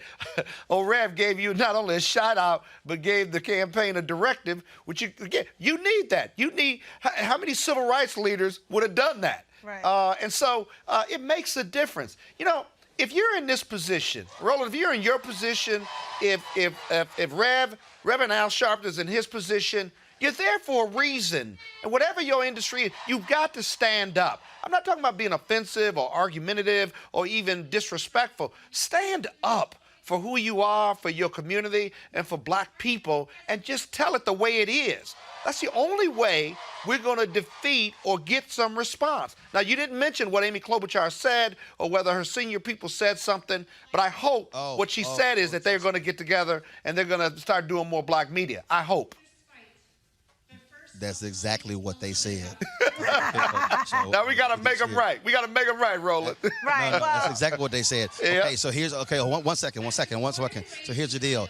Rev gave you not only a shout out, but gave the campaign a directive, which you need that. You need, how many civil rights leaders would have done that? Right. And so it makes a difference. You know, if you're in this position, Roland, if you're in your position, if Reverend Al Sharpton is in his position, you're there for a reason. And whatever your industry is, you've got to stand up. I'm not talking about being offensive or argumentative or even disrespectful. Stand up for who you are, for your community, and for black people, and just tell it the way it is. That's the only way we're going to defeat or get some response. Now, you didn't mention what Amy Klobuchar said or whether her senior people said something, but I hope what she said is that they're going to get together and they're going to start doing more black media. I hope. That's exactly what they said. Now we got to make them right. We got to make them right, Roland. Right. No, that's exactly what they said. Yeah. Okay, so here's one second. So here's the deal.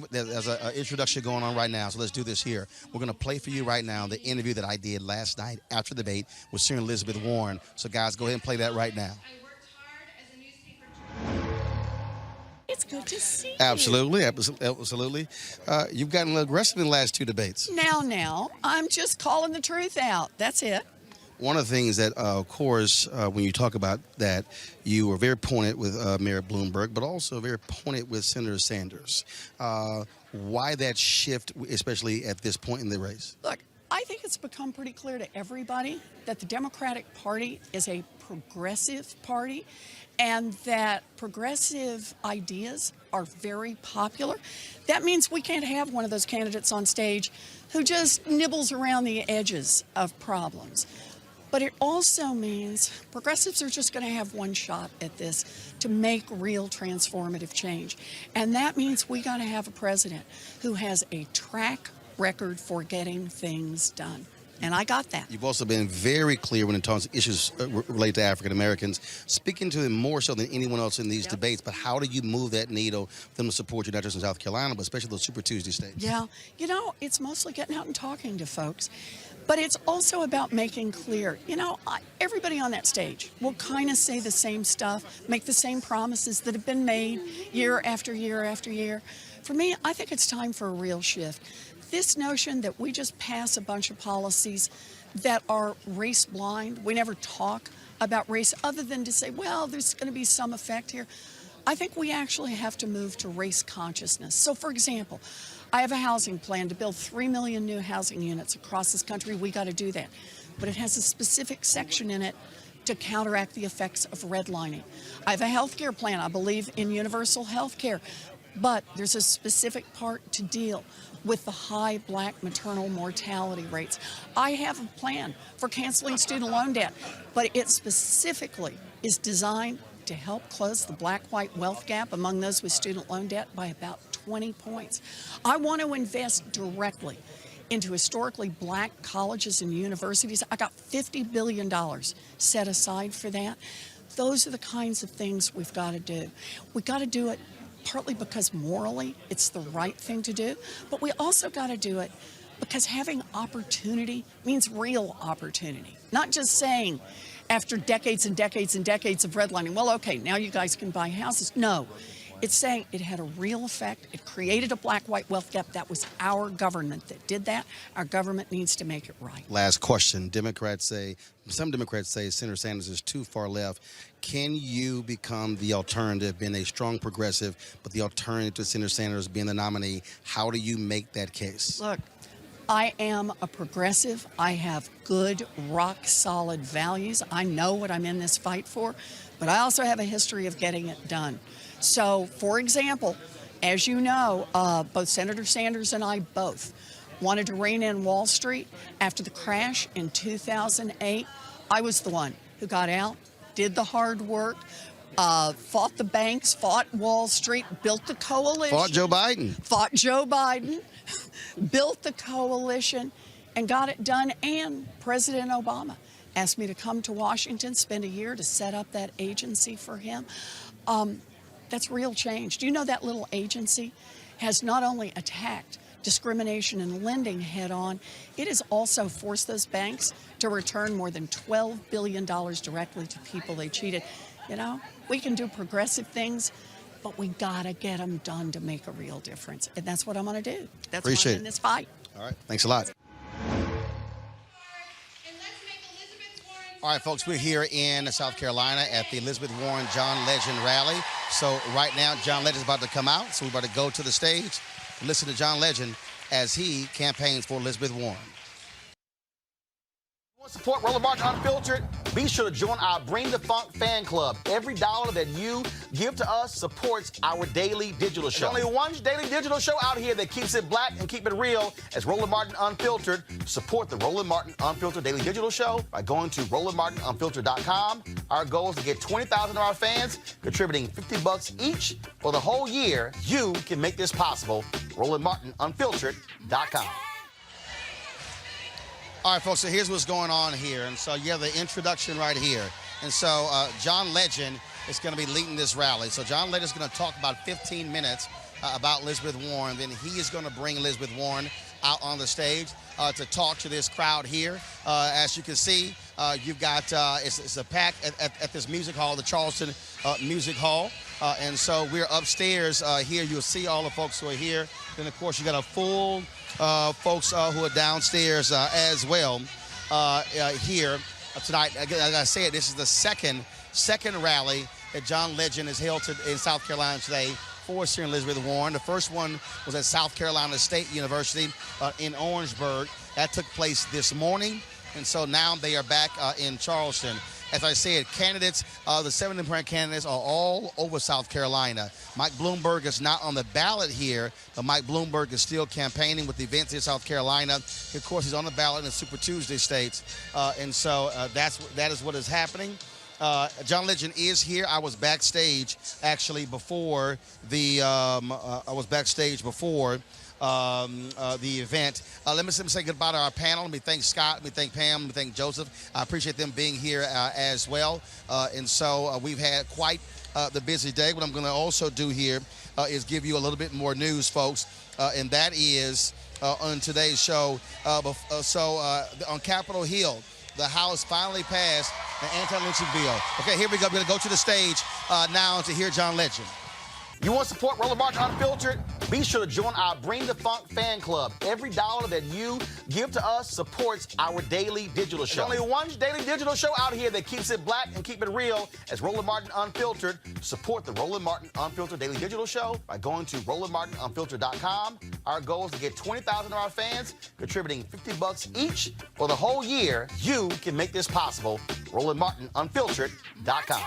There's an introduction going on right now. So let's do this here. We're going to play for you right now the interview that I did last night after the debate with Senator Elizabeth Warren. So guys, go ahead and play that right now. It's good to see you. Absolutely. You've gotten a little aggressive in the last two debates. Now, I'm just calling the truth out. That's it. One of the things that, of course, when you talk about that, you were very pointed with Mayor Bloomberg, but also very pointed with Senator Sanders. Why that shift, especially at this point in the race? Look, I think it's become pretty clear to everybody that the Democratic Party is a progressive party and that progressive ideas are very popular. That means we can't have one of those candidates on stage who just nibbles around the edges of problems. But it also means progressives are just going to have one shot at this to make real transformative change. And that means we got to have a president who has a track record for getting things done. And I got that. You've also been very clear when it comes to issues related to African Americans, speaking to them more so than anyone else in these debates. But how do you move that needle for them to support you, not just in South Carolina, but especially those Super Tuesday states? Yeah, you know, it's mostly getting out and talking to folks. But it's also about making clear, you know, everybody on that stage will kind of say the same stuff, make the same promises that have been made year after year after year. For me, I think it's time for a real shift. This notion that we just pass a bunch of policies that are race blind, we never talk about race other than to say, well, there's going to be some effect here. I think we actually have to move to race consciousness. So, for example, I have a housing plan to build 3 million new housing units across this country. We got to do that. But it has a specific section in it to counteract the effects of redlining. I have a health care plan. I believe in universal health care. But there's a specific part to deal with the high black maternal mortality rates. I have a plan for canceling student loan debt, but it specifically is designed to help close the black-white wealth gap among those with student loan debt by about 20 points. I want to invest directly into historically black colleges and universities. I got $50 billion set aside for that. Those are the kinds of things we've got to do. We've got to do it partly because morally it's the right thing to do, but we also got to do it because having opportunity means real opportunity. Not just saying after decades and decades and decades of redlining, well, okay, now you guys can buy houses. No, it's saying it had a real effect. It created a black-white wealth gap. That was our government that did that. Our government needs to make it right. Last question. Some Democrats say Senator Sanders is too far left. Can you become the alternative, being a strong progressive, but the alternative to Senator Sanders being the nominee? How do you make that case? Look, I am a progressive. I have good, rock-solid values. I know what I'm in this fight for, but I also have a history of getting it done. So, for example, as you know, both Senator Sanders and I both wanted to rein in Wall Street after the crash in 2008. I was the one who got out, did the hard work, fought the banks, fought Wall Street, built the coalition. Fought Joe Biden. Fought Joe Biden, built the coalition, and got it done. And President Obama asked me to come to Washington, spend a year to set up that agency for him. That's real change. Do you know that little agency has not only attacked discrimination in lending head on, it has also forced those banks to return more than $12 billion directly to people they cheated. You know, we can do progressive things, but we gotta get them done to make a real difference. And that's what I'm gonna do. That's why I'm in this fight. All right, thanks a lot. All right, folks, we're here in South Carolina at the Elizabeth Warren John Legend rally. So right now, John Legend's about to come out, so we're about to go to the stage and listen to John Legend as he campaigns for Elizabeth Warren. Support Roland Martin Unfiltered. Be sure to join our Bring the Funk fan club. Every dollar that you give to us supports our daily digital show. There's only one daily digital show out here that keeps it black and keep it real as Roland Martin Unfiltered. Support the Roland Martin Unfiltered daily digital show by going to RolandMartinUnfiltered.com. Our goal is to get 20,000 of our fans contributing $50 each for the whole year. You can make this possible. RolandMartinUnfiltered.com. All right, folks, so here's what's going on here. And so you have the introduction right here. And so John Legend is going to be leading this rally. So John Legend is going to talk about 15 minutes about Elizabeth Warren. Then he is going to bring Elizabeth Warren out on the stage to talk to this crowd here. As you can see, you've got, it's a pack at this music hall, the Charleston Music Hall. And so we're upstairs here. You'll see all the folks who are here. Then, of course, you got a full folks who are downstairs as well here tonight. As I said, this is the second rally that John Legend has held in South Carolina today for Senator Elizabeth Warren. The first one was at South Carolina State University in Orangeburg. That took place this morning, and so now they are back in Charleston. As I said, candidates, the 7 Democratic candidates are all over South Carolina. Mike Bloomberg is not on the ballot here, but Mike Bloomberg is still campaigning with the events in South Carolina. Of course, he's on the ballot in the Super Tuesday states, and so that is what is happening. John Legend is here. I was backstage actually before the the event. Let me say goodbye to our panel. Let me thank Scott. Let me thank Pam. Let me thank Joseph. I appreciate them being here as well. And so we've had quite the busy day. What I'm going to also do here is give you a little bit more news, folks, and that is on today's show. On Capitol Hill, the House finally passed an anti-lynching bill. Okay, here we go. We're going to go to the stage now to hear John Legend. You want to support Roland Martin Unfiltered? Be sure to join our Bring the Funk fan club. Every dollar that you give to us supports our daily digital show. There's only one daily digital show out here that keeps it black and keep it real as Roland Martin Unfiltered. Support the Roland Martin Unfiltered daily digital show by going to RolandMartinUnfiltered.com. Our goal is to get 20,000 of our fans contributing $50 each for the whole year. You can make this possible. RolandMartinUnfiltered.com.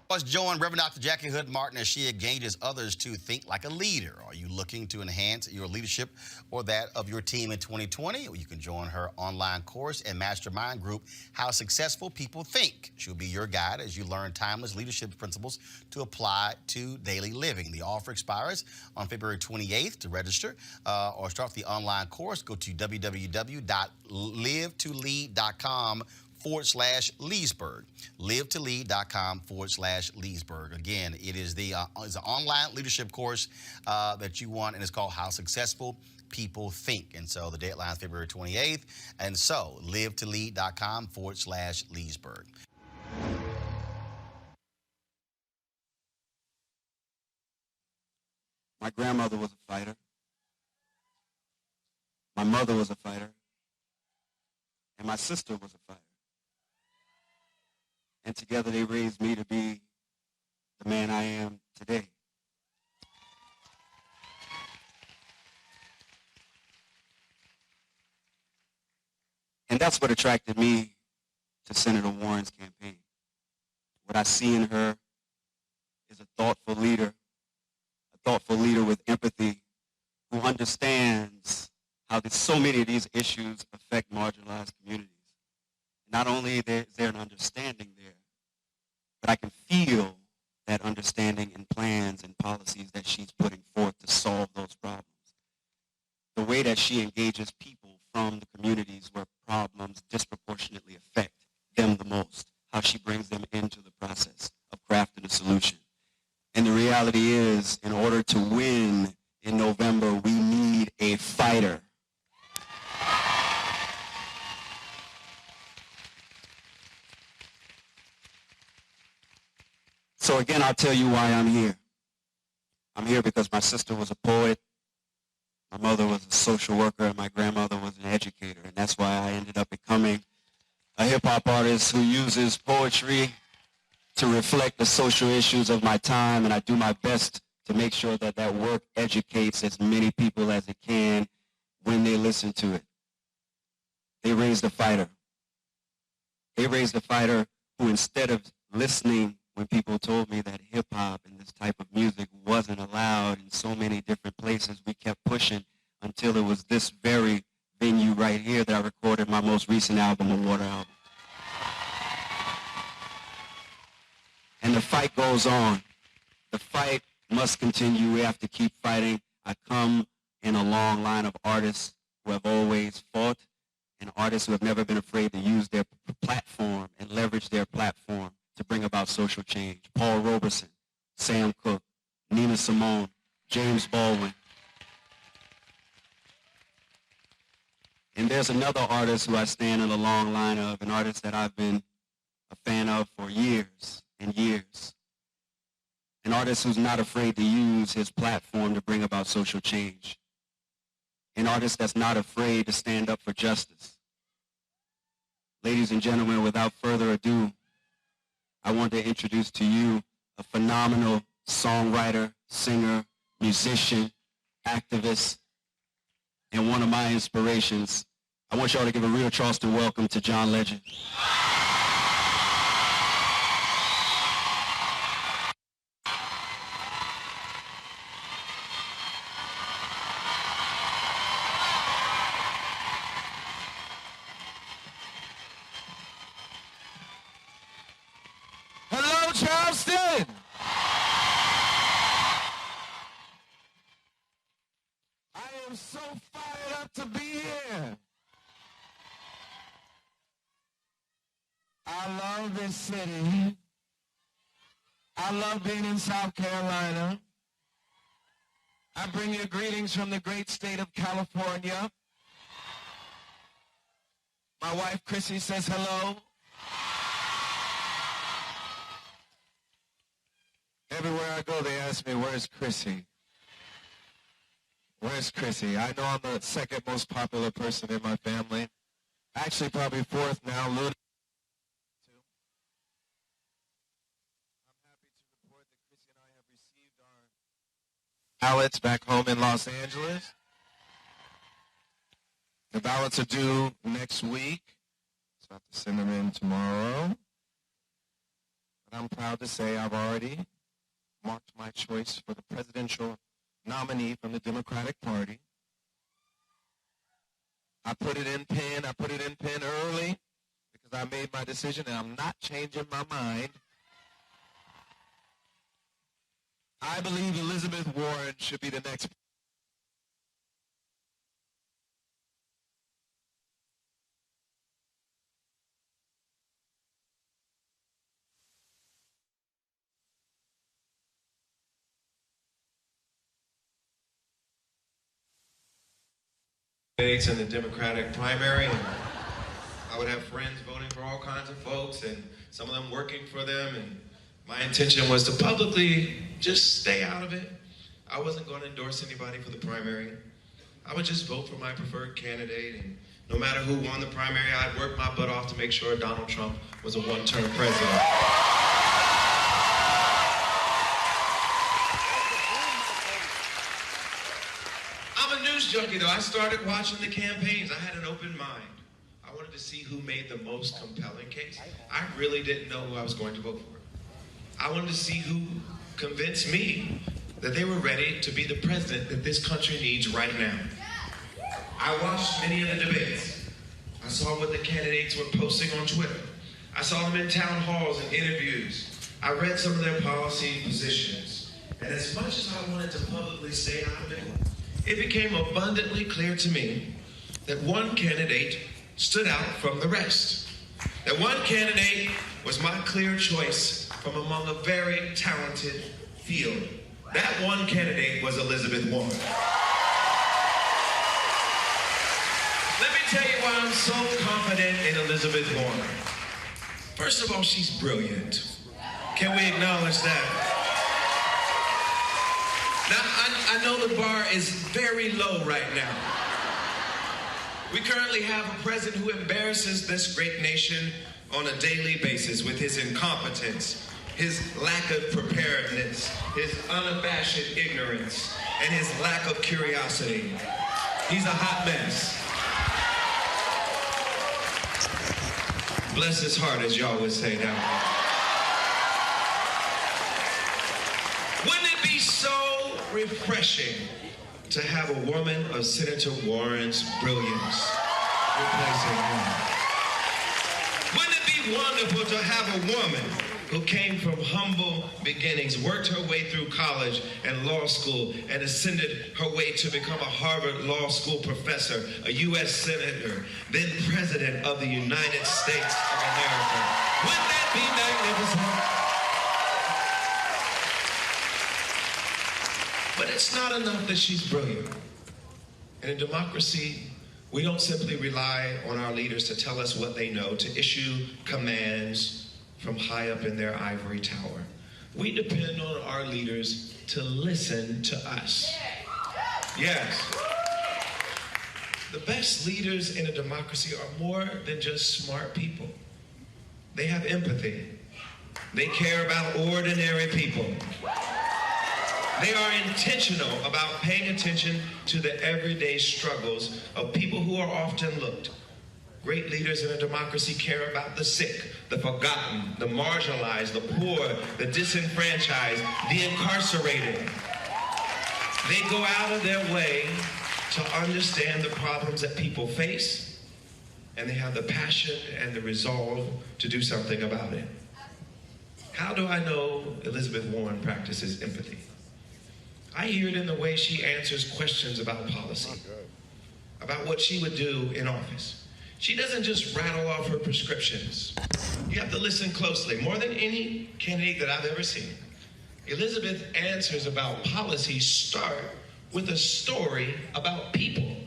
Let's join Reverend Dr. Jackie Hood Martin as she engages others to think like a leader. Are you looking to enhance your leadership or that of your team in 2020? Well, you can join her online course and mastermind group, How Successful People Think. She'll be your guide as you learn timeless leadership principles to apply to daily living. The offer expires on February 28th. To register or start the online course, go to www.livetolead.com/Leesburg. Livetolead.com/Leesburg. Again, it is it's an online leadership course that you want, and it's called How Successful People Think. And so the deadline is February 28th. And so livetolead.com/Leesburg. My grandmother was a fighter. My mother was a fighter. And my sister was a fighter. And together they raised me to be the man I am today. And that's what attracted me to Senator Warren's campaign. What I see in her is a thoughtful leader with empathy, who understands how so many of these issues affect marginalized communities. Not only is there an understanding there, but I can feel that understanding in plans and policies that she's putting forth to solve those problems. The way that she engages people from the communities where problems disproportionately affect them the most, how she brings them into the process of crafting a solution. And the reality is, in order to win in November, we need a fighter. So again, I'll tell you why I'm here. I'm here because my sister was a poet, my mother was a social worker, and my grandmother was an educator. And that's why I ended up becoming a hip-hop artist who uses poetry to reflect the social issues of my time, and I do my best to make sure that that work educates as many people as it can when they listen to it. They raised a fighter. They raised a fighter who, instead of listening when people told me that hip-hop and this type of music wasn't allowed in so many different places, we kept pushing until it was this very venue right here that I recorded my most recent album, the Water album. And the fight goes on. The fight must continue. We have to keep fighting. I come in a long line of artists who have always fought and artists who have never been afraid to use their platform and leverage their platform to bring about social change. Paul Robeson, Sam Cooke, Nina Simone, James Baldwin. And there's another artist who I stand in a long line of, an artist that I've been a fan of for years and years. An artist who's not afraid to use his platform to bring about social change. An artist that's not afraid to stand up for justice. Ladies and gentlemen, without further ado, I want to introduce to you a phenomenal songwriter, singer, musician, activist, and one of my inspirations. I want y'all to give a real Charleston welcome to John Legend. Hello, Charleston! I am so fired up to be here. I love this city. I love being in South Carolina. I bring you greetings from the great state of California. My wife, Chrissy, says hello. Everywhere I go, they ask me, where's Chrissy? Where's Chrissy? I know I'm the second most popular person in my family. Actually, probably fourth now. I'm happy to report that Chrissy and I have received our ballots back home in Los Angeles. The ballots are due next week. So I have to send them in tomorrow. But I'm proud to say I've already marked my choice for the presidential nominee from the Democratic Party. I put it in pen early because I made my decision and I'm not changing my mind. I believe Elizabeth Warren should be the next. Candidates in the Democratic primary, and I would have friends voting for all kinds of folks and some of them working for them, and my intention was to publicly just stay out of it. I wasn't going to endorse anybody for the primary. I would just vote for my preferred candidate, and no matter who won the primary, I'd work my butt off to make sure Donald Trump was a one-term president. I'm a news junkie, though. I started watching the campaigns. I had an open mind. I wanted to see who made the most compelling case. I really didn't know who I was going to vote for. I wanted to see who convinced me that they were ready to be the president that this country needs right now. I watched many of the debates. I saw what the candidates were posting on Twitter. I saw them in town halls and interviews. I read some of their policy positions. And as much as I wanted to publicly stay out of it, it became abundantly clear to me that one candidate stood out from the rest. That one candidate was my clear choice from among a very talented field. That one candidate was Elizabeth Warren. Let me tell you why I'm so confident in Elizabeth Warren. First of all, she's brilliant. Can we acknowledge that? Now, I know the bar is very low right now. We currently have a president who embarrasses this great nation on a daily basis with his incompetence, his lack of preparedness, his unabashed ignorance, and his lack of curiosity. He's a hot mess. Bless his heart, as y'all would say down there. Wouldn't it be so refreshing to have a woman of Senator Warren's brilliance replacing him? Wouldn't it be wonderful to have a woman who came from humble beginnings, worked her way through college and law school, and ascended her way to become a Harvard Law School professor, a U.S. Senator, then President of the United States of America? Wouldn't that be magnificent? But it's not enough that she's brilliant. And in democracy, we don't simply rely on our leaders to tell us what they know, to issue commands from high up in their ivory tower. We depend on our leaders to listen to us. Yes. The best leaders in a democracy are more than just smart people. They have empathy. They care about ordinary people. They are intentional about paying attention to the everyday struggles of people who are often looked. Great leaders in a democracy care about the sick, the forgotten, the marginalized, the poor, the disenfranchised, the incarcerated. They go out of their way to understand the problems that people face, and they have the passion and the resolve to do something about it. How do I know Elizabeth Warren practices empathy? I hear it in the way she answers questions about policy, about what she would do in office. She doesn't just rattle off her prescriptions. You have to listen closely. More than any candidate that I've ever seen, Elizabeth answers about policy start with a story about people.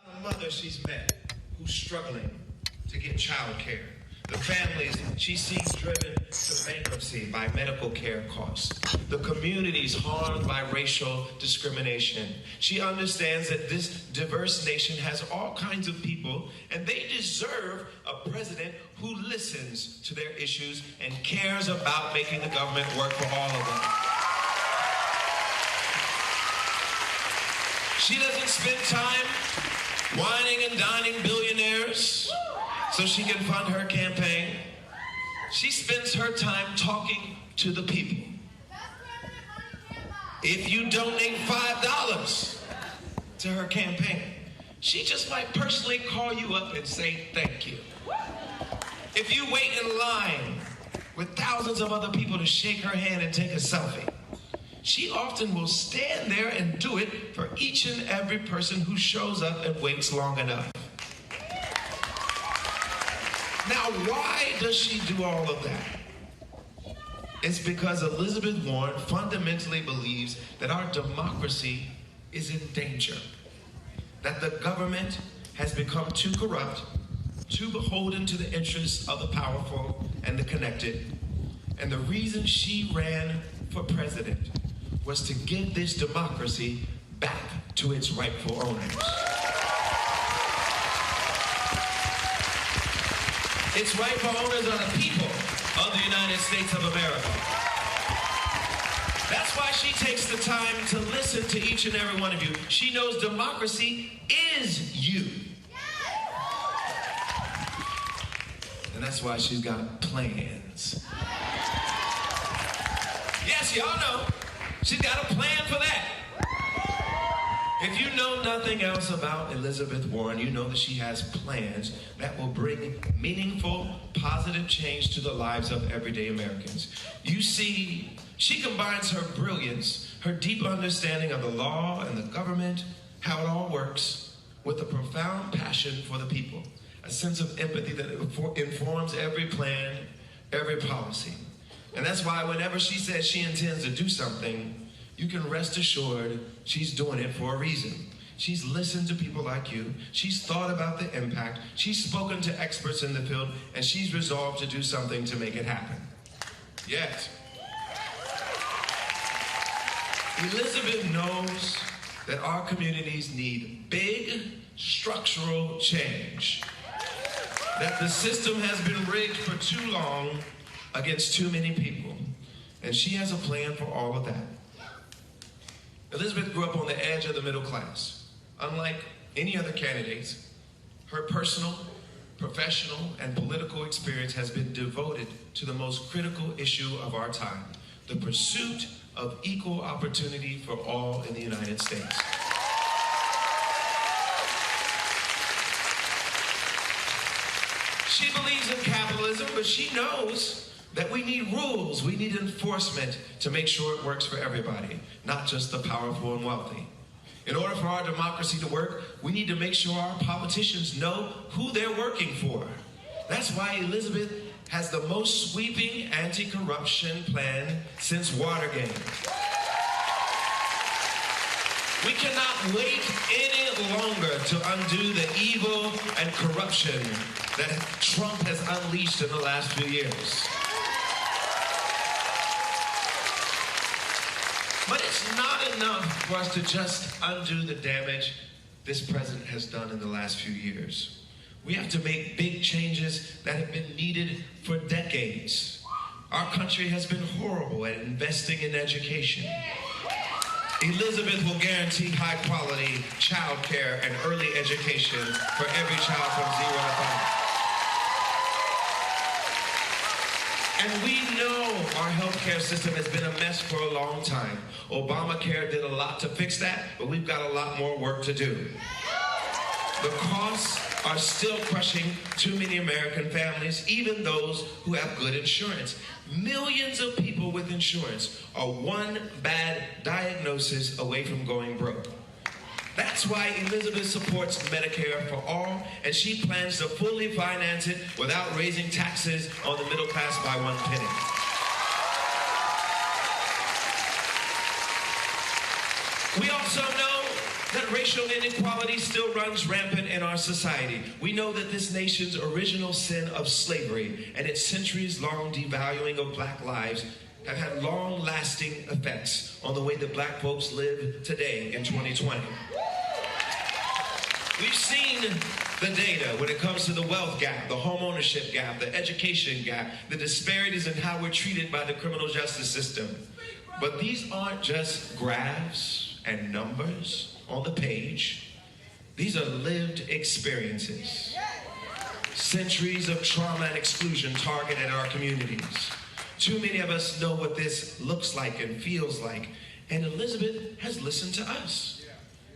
A mother she's met who's struggling to get child care. The families she sees driven to bankruptcy by medical care costs. The communities harmed by racial discrimination. She understands that this diverse nation has all kinds of people, and they deserve a president who listens to their issues and cares about making the government work for all of them. She doesn't spend time whining and dining billionaires so she can fund her campaign. She spends her time talking to the people. If you donate $5 to her campaign, she just might personally call you up and say thank you. If you wait in line with thousands of other people to shake her hand and take a selfie, she often will stand there and do it for each and every person who shows up and waits long enough. Now, why does she do all of that? It's because Elizabeth Warren fundamentally believes that our democracy is in danger, that the government has become too corrupt, too beholden to the interests of the powerful and the connected. And the reason she ran for president was to give this democracy back to its rightful owners. Its rightful owners are the people of the United States of America. That's why she takes the time to listen to each and every one of you. She knows democracy is you. And that's why she's got plans. yes, y'all know. She's got a plan for that. If you know nothing else about Elizabeth Warren, you know that she has plans that will bring meaningful, positive change to the lives of everyday Americans. You see, she combines her brilliance, her deep understanding of the law and the government, how it all works, with a profound passion for the people, a sense of empathy that informs every plan, every policy. And that's why whenever she says she intends to do something, you can rest assured she's doing it for a reason. She's listened to people like you. She's thought about the impact. She's spoken to experts in the field, and she's resolved to do something to make it happen. Yes. Elizabeth knows that our communities need big structural change. That the system has been rigged for too long against too many people. And she has a plan for all of that. Elizabeth grew up on the edge of the middle class. Unlike any other candidates, her personal, professional, and political experience has been devoted to the most critical issue of our time, the pursuit of equal opportunity for all in the United States. She believes in capitalism, but she knows that we need rules, we need enforcement to make sure it works for everybody, not just the powerful and wealthy. In order for our democracy to work, we need to make sure our politicians know who they're working for. That's why Elizabeth has the most sweeping anti-corruption plan since Watergate. We cannot wait any longer to undo the evil and corruption that Trump has unleashed in the last few years. But it's not enough for us to just undo the damage this president has done in the last few years. We have to make big changes that have been needed for decades. Our country has been horrible at investing in education. Elizabeth will guarantee high-quality child care and early education for every child from 0 to 5. And we know our healthcare system has been a mess for a long time. Obamacare did a lot to fix that, but we've got a lot more work to do. The costs are still crushing too many American families, even those who have good insurance. Millions of people with insurance are one bad diagnosis away from going broke. That's why Elizabeth supports Medicare for all, and she plans to fully finance it without raising taxes on the middle class by 1 penny. We also know that racial inequality still runs rampant in our society. We know that this nation's original sin of slavery and its centuries-long devaluing of black lives have had long-lasting effects on the way that black folks live today in 2020. We've seen the data when it comes to the wealth gap, the home ownership gap, the education gap, the disparities in how we're treated by the criminal justice system. But these aren't just graphs and numbers on the page. These are lived experiences. Centuries of trauma and exclusion targeted our communities. Too many of us know what this looks like and feels like, and Elizabeth has listened to us.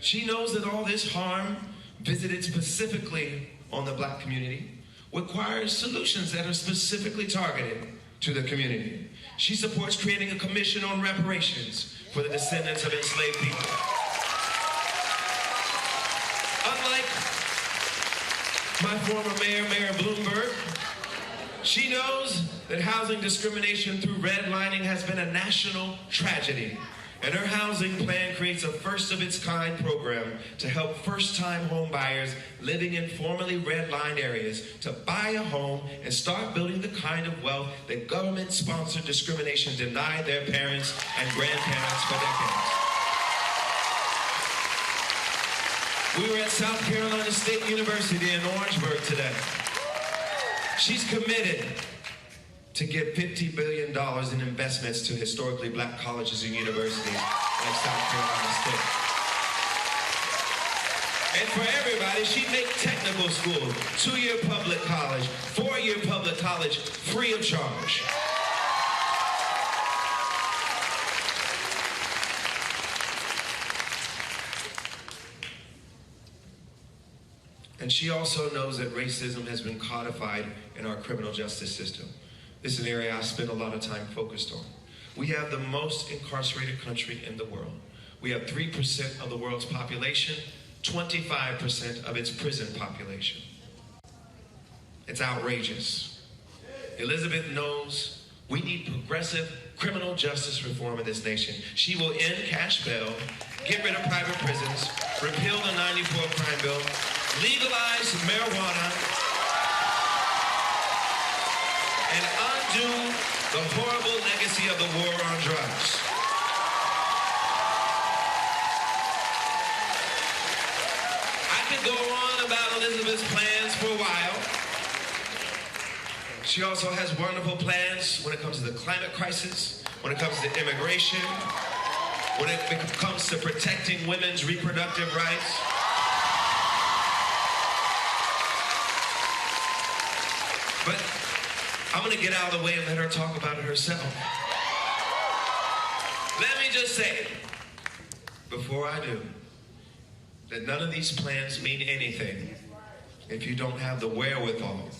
She knows that all this harm visited specifically on the black community requires solutions that are specifically targeted to the community. She supports creating a commission on reparations for the descendants of enslaved people. Unlike my former mayor, Mayor Bloomberg, she knows that housing discrimination through redlining has been a national tragedy. And her housing plan creates a first-of-its-kind program to help first-time home buyers living in formerly redlined areas to buy a home and start building the kind of wealth that government-sponsored discrimination denied their parents and grandparents for decades. We were at South Carolina State University in Orangeburg today. She's committed to give $50 billion in investments to historically black colleges and universities like South Carolina State. And for everybody, she'd make technical school, 2-year public college, 4-year public college, free of charge. And she also knows that racism has been codified in our criminal justice system. This is an area I spend a lot of time focused on. We have the most incarcerated country in the world. We have 3% of the world's population, 25% of its prison population. It's outrageous. Elizabeth knows we need progressive criminal justice reform in this nation. She will end cash bail, get rid of private prisons, repeal the 94 crime bill, legalize marijuana, and undo the horrible legacy of the war on drugs. I could go on about Elizabeth's plans for a while. She also has wonderful plans when it comes to the climate crisis, when it comes to immigration, when it comes to protecting women's reproductive rights. But I'm going to get out of the way and let her talk about it herself. Let me just say, before I do, that none of these plans mean anything if you don't have the wherewithal,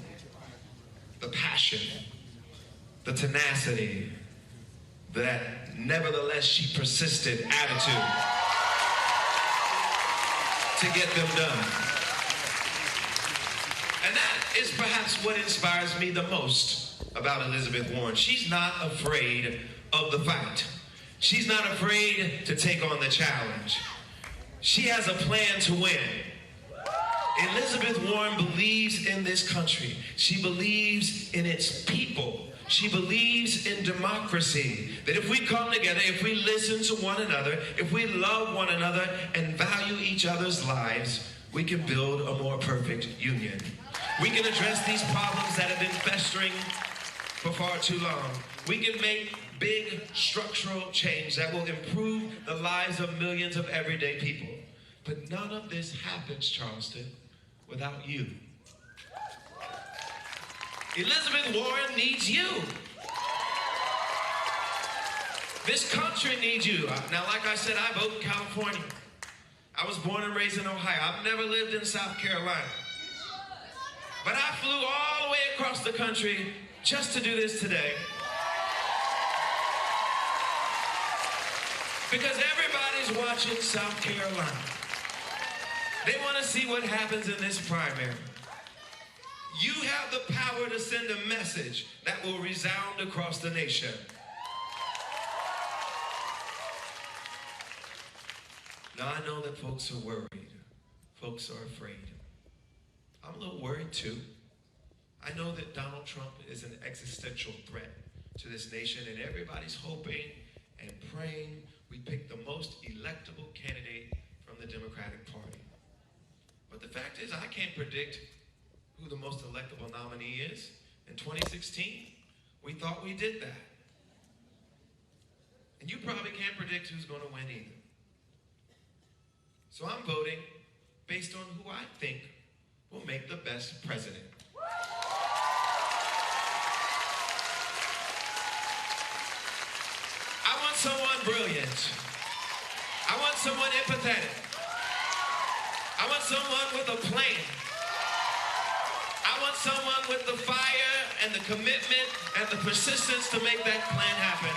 the passion, the tenacity, that nevertheless she persisted attitude to get them done. And that is perhaps what inspires me the most about Elizabeth Warren. She's not afraid of the fight. She's not afraid to take on the challenge. She has a plan to win. Elizabeth Warren believes in this country. She believes in its people. She believes in democracy. That if we come together, if we listen to one another, if we love one another and value each other's lives, we can build a more perfect union. We can address these problems that have been festering for far too long. We can make big structural change that will improve the lives of millions of everyday people. But none of this happens, Charleston, without you. Elizabeth Warren needs you. This country needs you. Now, like I said, I vote in California. I was born and raised in Ohio. I've never lived in South Carolina. But I flew all the way across the country just to do this today. Because everybody's watching South Carolina. They want to see what happens in this primary. You have the power to send a message that will resound across the nation. Now, I know that folks are worried. Folks are afraid. I'm a little worried too. I know that Donald Trump is an existential threat to this nation, and everybody's hoping and praying we pick the most electable candidate from the Democratic Party. But the fact is, I can't predict who the most electable nominee is. In 2016, we thought we did that. And you probably can't predict who's going to win either. So I'm voting based on who I think will make the best president. I want someone brilliant. I want someone empathetic. I want someone with a plan. I want someone with the fire and the commitment and the persistence to make that plan happen.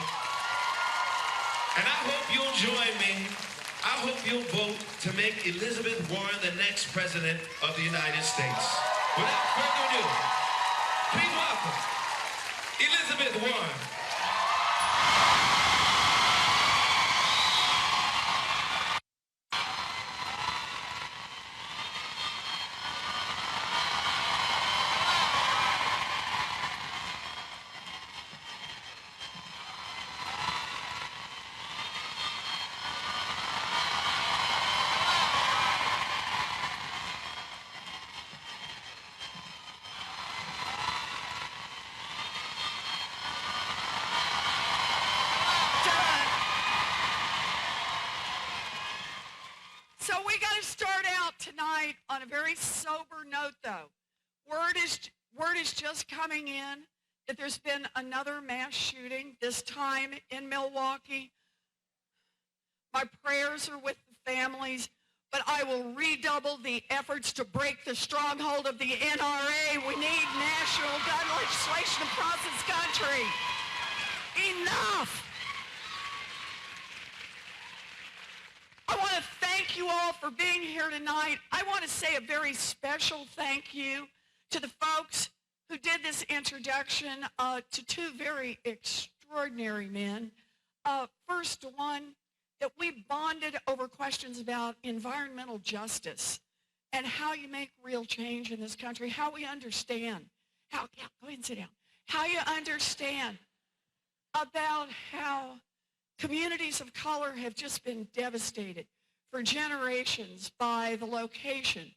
And I hope you'll join me. I hope you'll vote to make Elizabeth Warren the next president of the United States. Without further ado, please welcome Elizabeth Warren. So we got to start out tonight on a very sober note, though. Word is just coming in that there's been another mass shooting, this time in Milwaukee. My prayers are with the families. but I will redouble the efforts to break the stronghold of the NRA. We need national gun legislation across this country. Enough! I want to thank you all for being here tonight. I want to say a very special thank you to the folks who did this introduction, to two very extraordinary men. First one, that we bonded over questions about environmental justice and how you make real change in this country, how we understand, go ahead and sit down, how you understand about how communities of color have just been devastated for generations by the location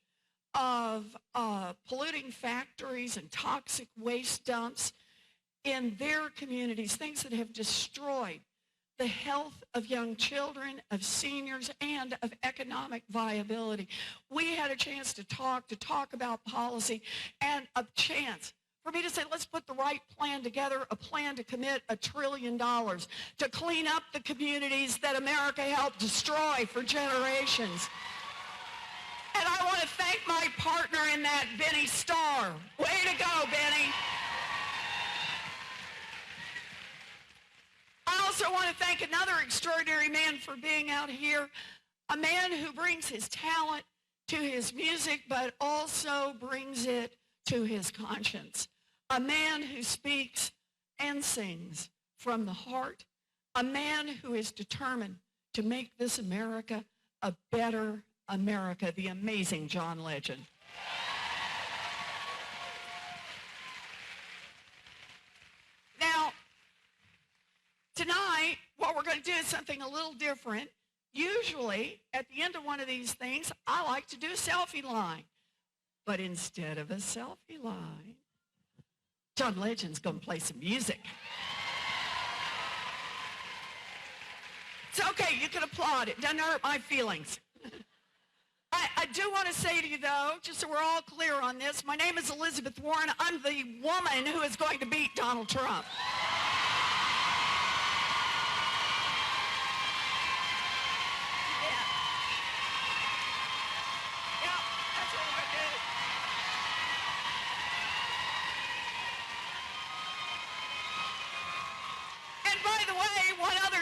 of polluting factories and toxic waste dumps in their communities, things that have destroyed the health of young children, of seniors, and of economic viability. We had a chance to talk about policy, and a chance for me to say, let's put the right plan together, a plan to commit $1 trillion to clean up the communities that America helped destroy for generations. And I want to thank my partner in that, Benny Starr. Way to go, Benny. I also want to thank another extraordinary man for being out here, a man who brings his talent to his music, but also brings it to his conscience. A man who speaks and sings from the heart. A man who is determined to make this America a better America, the amazing John Legend. Now, tonight, what we're going to do is something a little different. Usually, at the end of one of these things, I like to do a selfie line. But instead of a selfie line, John Legend's going to play some music. It's okay, you can applaud. It doesn't hurt my feelings. I do want to say to you, though, just so we're all clear on this, my name is Elizabeth Warren. I'm the woman who is going to beat Donald Trump.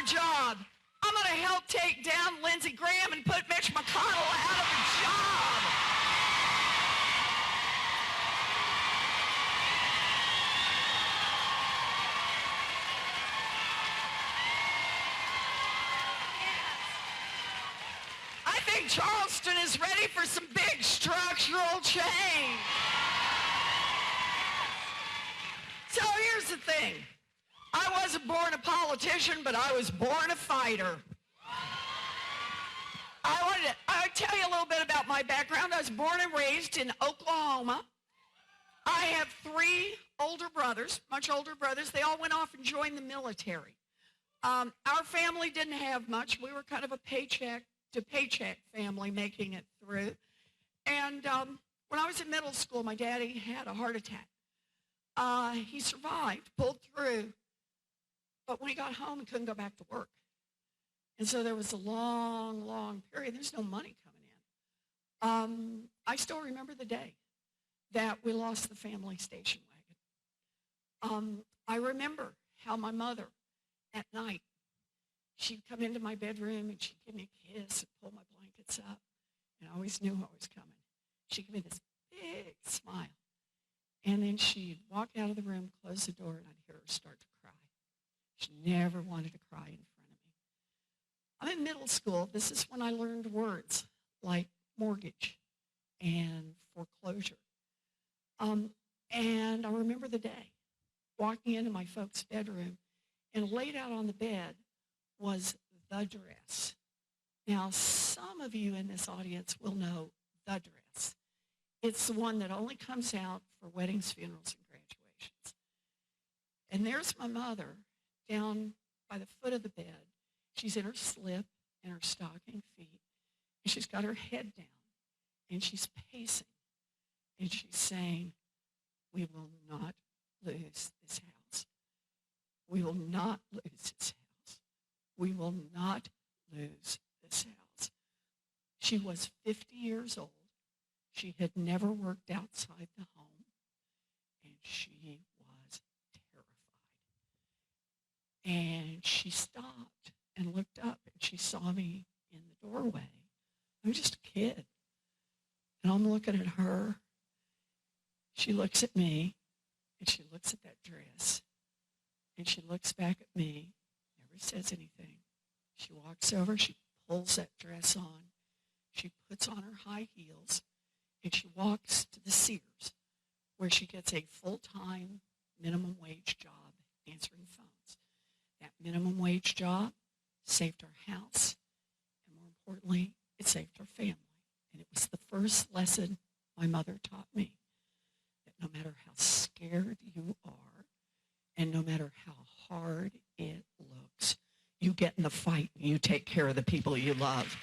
Job. I'm going to help take down Lindsey Graham and put Mitch McConnell out of a job. Yes. I think Charleston is ready for some big structural change. So here's the thing. I wasn't born a politician, but I was born a fighter. I'll tell you a little bit about my background. I was born and raised in Oklahoma. I have 3 older brothers, much older brothers. They all went off and joined the military. Our family didn't have much. We were kind of a paycheck to paycheck family making it through. And when I was in middle school, my daddy had a heart attack. He survived, pulled through. But when he got home, he couldn't go back to work. And so there was a long, long period. There's no money coming in. I still remember the day that we lost the family station wagon. I remember how my mother, at night, she'd come into my bedroom and she'd give me a kiss and pull my blankets up. And I always knew I was coming. She'd give me this big smile. And then she'd walk out of the room, close the door, and I'd hear her start to cry. She never wanted to cry in front of me. I'm in middle school. This is when I learned words like mortgage and foreclosure. And I remember the day, walking into my folks' bedroom, and laid out on the bed was the dress. Now, some of you in this audience will know the dress. It's the one that only comes out for weddings, funerals, and graduations. And there's my mother down by the foot of the bed. She's in her slip and her stocking feet, and she's got her head down, and she's pacing, and she's saying, "We will not lose this house. We will not lose this house. We will not lose this house." She was 50 years old. She had never worked outside the home, and she was terrified. And she stopped and looked up, and she saw me in the doorway. I'm just a kid. And I'm looking at her. She looks at me, and she looks at that dress, and she looks back at me, never says anything. She walks over, she pulls that dress on, she puts on her high heels, and she walks to the Sears, where she gets a full-time minimum wage job answering phones. That minimum wage job saved her house, and more importantly, it saved her family. And it was the first lesson my mother taught me, that no matter how scared you are, and no matter how hard it looks, you get in the fight and you take care of the people you love.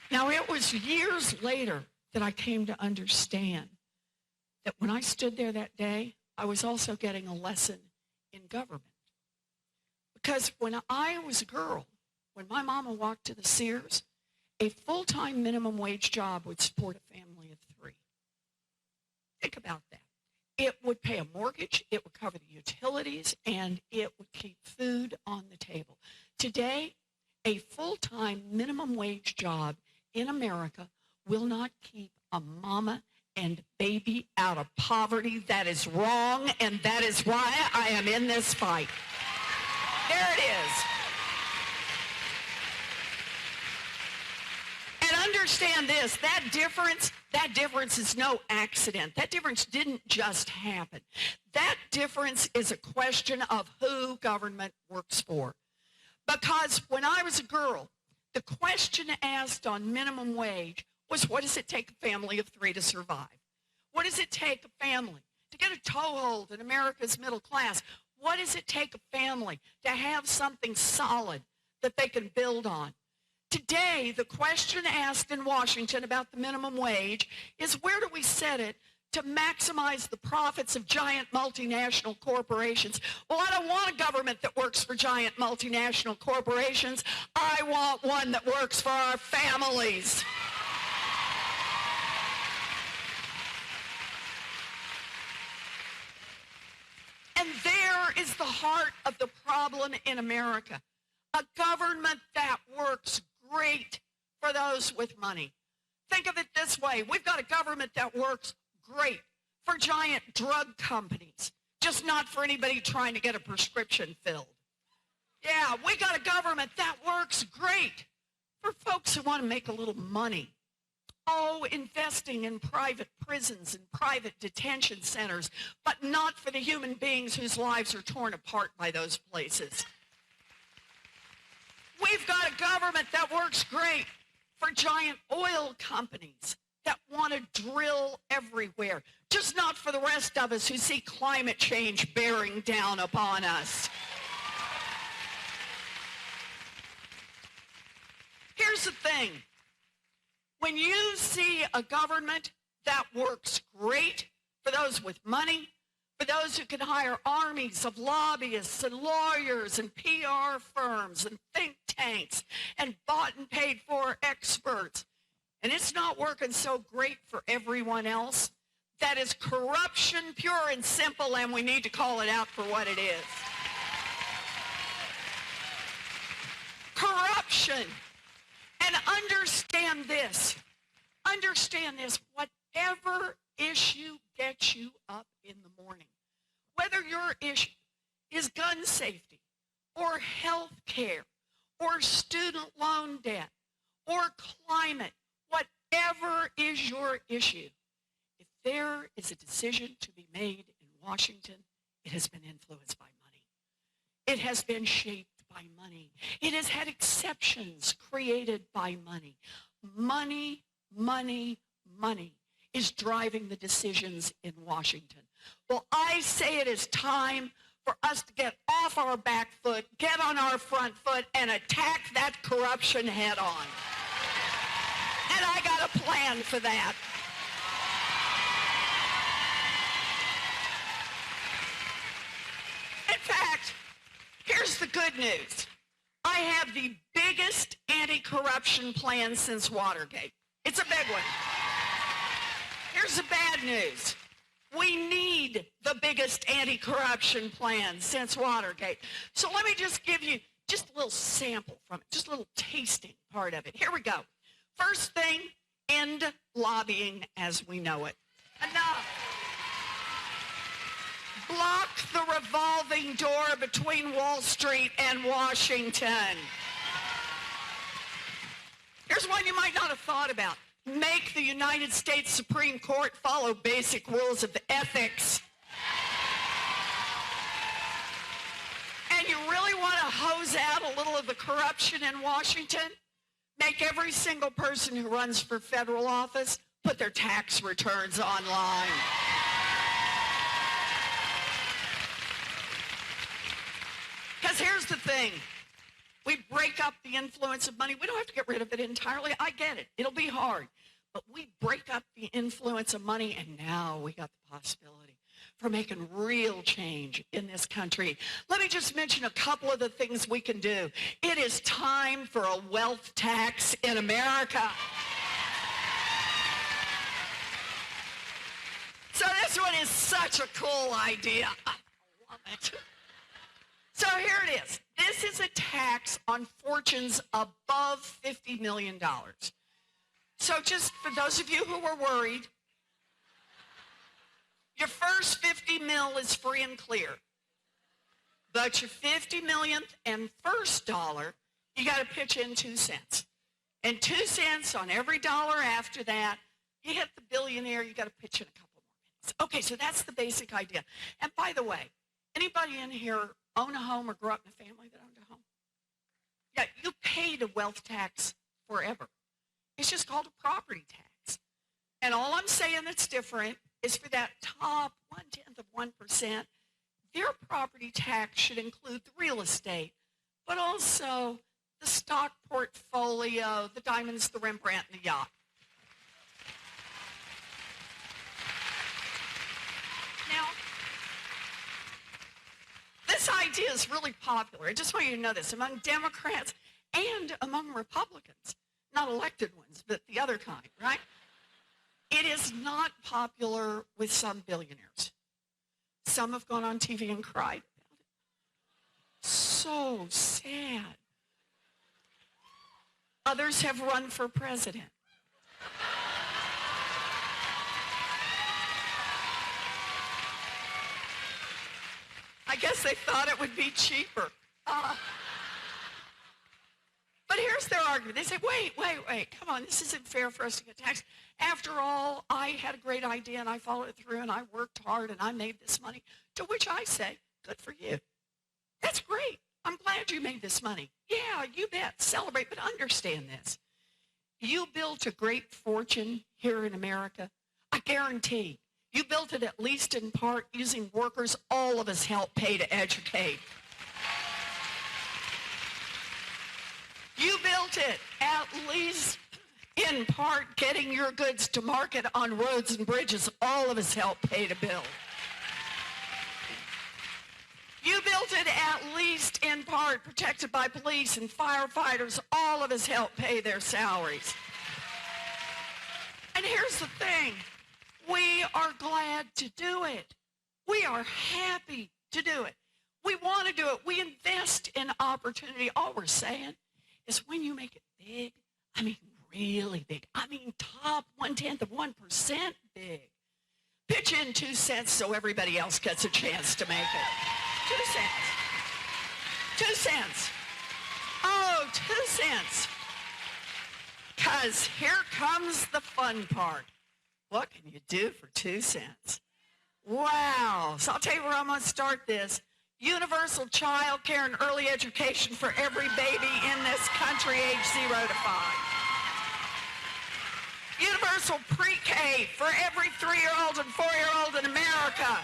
Now, it was years later that I came to understand that when I stood there that day, I was also getting a lesson in government. Because when I was a girl, when my mama walked to the Sears, a full-time minimum wage job would support a family of 3. Think about that. It would pay a mortgage, it would cover the utilities, and it would keep food on the table. Today, a full-time minimum wage job in America will not keep a mama and baby out of poverty. That is wrong, and that is why I am in this fight. There it is. And understand this, that difference is no accident. That difference didn't just happen. That difference is a question of who government works for. Because when I was a girl, the question asked on minimum wage was, what does it take a family of 3 to survive? What does it take a family to get a toehold in America's middle class? What does it take a family to have something solid that they can build on? Today, the question asked in Washington about the minimum wage is, where do we set it to maximize the profits of giant multinational corporations? Well, I don't want a government that works for giant multinational corporations. I want one that works for our families. And there is the heart of the problem in America. A government that works great for those with money. Think of it this way. We've got a government that works great for giant drug companies, just not for anybody trying to get a prescription filled. Yeah, we got a government that works great for folks who want to make a little money. Oh, investing in private prisons and private detention centers, but not for the human beings whose lives are torn apart by those places. We've got a government that works great for giant oil companies that want to drill everywhere, just not for the rest of us who see climate change bearing down upon us. Here's the thing. When you see a government that works great for those with money, for those who can hire armies of lobbyists and lawyers and PR firms and think tanks and bought and paid for experts, and it's not working so great for everyone else, that is corruption pure and simple, and we need to call it out for what it is. Corruption. And understand this, whatever issue gets you up in the morning, whether your issue is gun safety or health care or student loan debt or climate, whatever is your issue, if there is a decision to be made in Washington, it has been influenced by money. It has been shaped by money. It has had exceptions created by money. Money, money, money is driving the decisions in Washington. Well, I say it is time for us to get off our back foot, get on our front foot, and attack that corruption head on. And I got a plan for that. good news. I have the biggest anti-corruption plan since Watergate. It's a big one. Here's the bad news. We need the biggest anti-corruption plan since Watergate. So let me just give you just a little sample from it, just a little tasting part of it. Here we go. First thing, end lobbying as we know it. Enough. Block the revolving door between Wall Street and Washington. Here's one you might not have thought about. Make the United States Supreme Court follow basic rules of ethics. And you really want to hose out a little of the corruption in Washington? Make every single person who runs for federal office put their tax returns online. Because here's the thing. We break up the influence of money. We don't have to get rid of it entirely. I get it. It'll be hard. But we break up the influence of money, and now we got the possibility for making real change in this country. Let me just mention a couple of the things we can do. It is time for a wealth tax in America. So this one is such a cool idea. I love it. So here it is. This is a tax on fortunes above $50 million. So just for those of you who were worried, your first 50 mil is free and clear. But your 50 millionth and first dollar, you got to pitch in 2 cents. And 2 cents on every dollar after that, you hit the billionaire, you got to pitch in a couple more minutes. Okay, so that's the basic idea. And by the way, anybody in here own a home or grew up in a family that owned a home? Yeah, you paid a wealth tax forever. It's just called a property tax. And all I'm saying that's different is for that top 1/10 of 1%, their property tax should include the real estate, but also the stock portfolio, the diamonds, the Rembrandt, and the yacht. Now, this idea is really popular. I just want you to know this among Democrats and among Republicans. Not elected ones, but the other kind, right? It is not popular with some billionaires. Some have gone on TV and cried about it. So sad. Others have run for president. I guess they thought it would be cheaper. But here's their argument. They say, wait, come on, this isn't fair for us to get taxed. After all, I had a great idea and I followed it through and I worked hard and I made this money. To which I say, good for you. That's great. I'm glad you made this money. Yeah, you bet. Celebrate, but understand this. You built a great fortune here in America. I guarantee you built it at least in part using workers all of us help pay to educate. You built it at least in part getting your goods to market on roads and bridges all of us help pay to build. You built it at least in part protected by police and firefighters all of us help pay their salaries. And here's the thing. We are glad to do it. We are happy to do it. We want to do it. We invest in opportunity. All we're saying is when you make it big, I mean really big, I mean top 1/10 of 1% big. Pitch in 2 cents so everybody else gets a chance to make it. 2 cents. 2 cents. Oh, 2 cents. Because here comes the fun part. What can you do for 2 cents? Wow. So I'll tell you where I'm going to start this. Universal child care and early education for every baby in this country age 0 to 5. Universal pre-K for every 3-year-old and 4-year-old in America.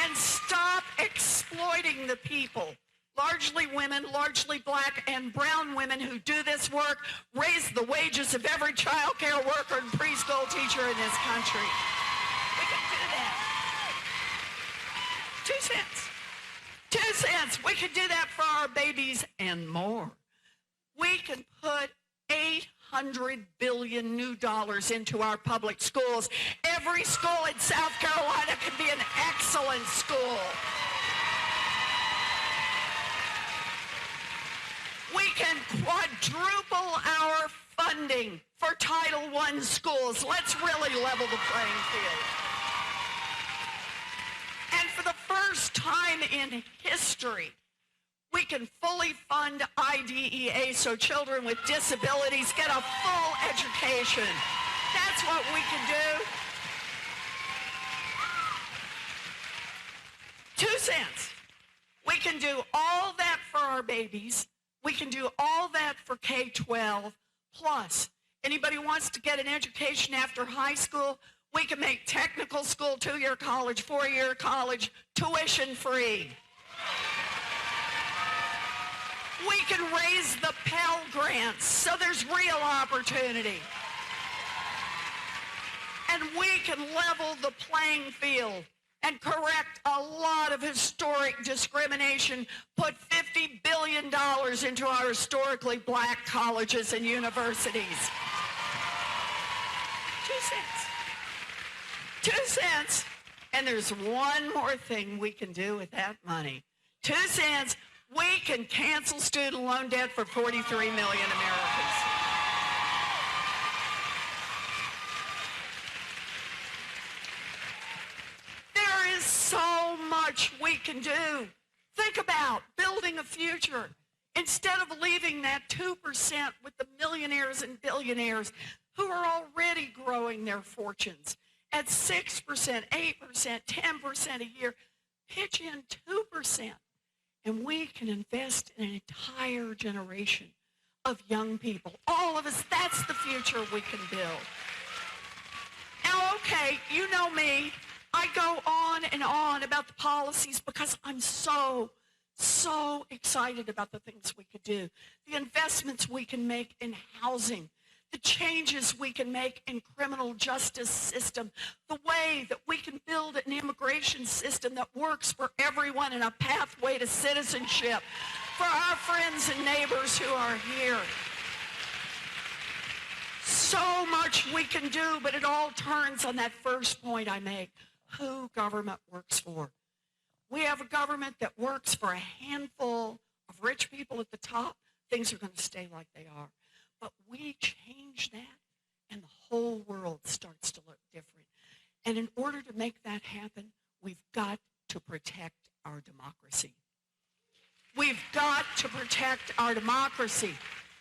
And stop exploiting the people, largely women, largely black and brown women who do this work. Raise the wages of every child care worker and preschool teacher in this country. We can do that. 2 cents. 2 cents. We can do that for our babies and more. We can put $800 billion new dollars into our public schools. Every school in South Carolina can be an excellent school. We can quadruple our funding for Title I schools. Let's really level the playing field. And for the first time in history, we can fully fund IDEA so children with disabilities get a full education. That's what we can do. 2 cents. We can do all that for our babies. We can do all that for K-12. Plus, anybody who wants to get an education after high school, we can make technical school, 2-year college, 4-year college, tuition free. We can raise the Pell Grants so there's real opportunity. And we can level the playing field and correct a lot of historic discrimination, put $50 billion into our historically black colleges and universities. 2 cents. 2 cents. And there's one more thing we can do with that money. 2 cents. We can cancel student loan debt for 43 million Americans. There is so much we can do. Think about building a future. Instead of leaving that 2% with the millionaires and billionaires who are already growing their fortunes at 6%, 8%, 10% a year, pitch in 2%. And we can invest in an entire generation of young people. All of us, that's the future we can build. Now, okay, you know me. I go on and on about the policies because I'm so excited about the things we could do. The investments we can make in housing, the changes we can make in criminal justice system, the way that we can build an immigration system that works for everyone and a pathway to citizenship for our friends and neighbors who are here. So much we can do, but it all turns on that first point I make, who government works for. We have a government that works for a handful of rich people at the top. Things are going to stay like they are. But we change that, and the whole world starts to look different. And in order to make that happen, we've got to protect our democracy. We've got to protect our democracy.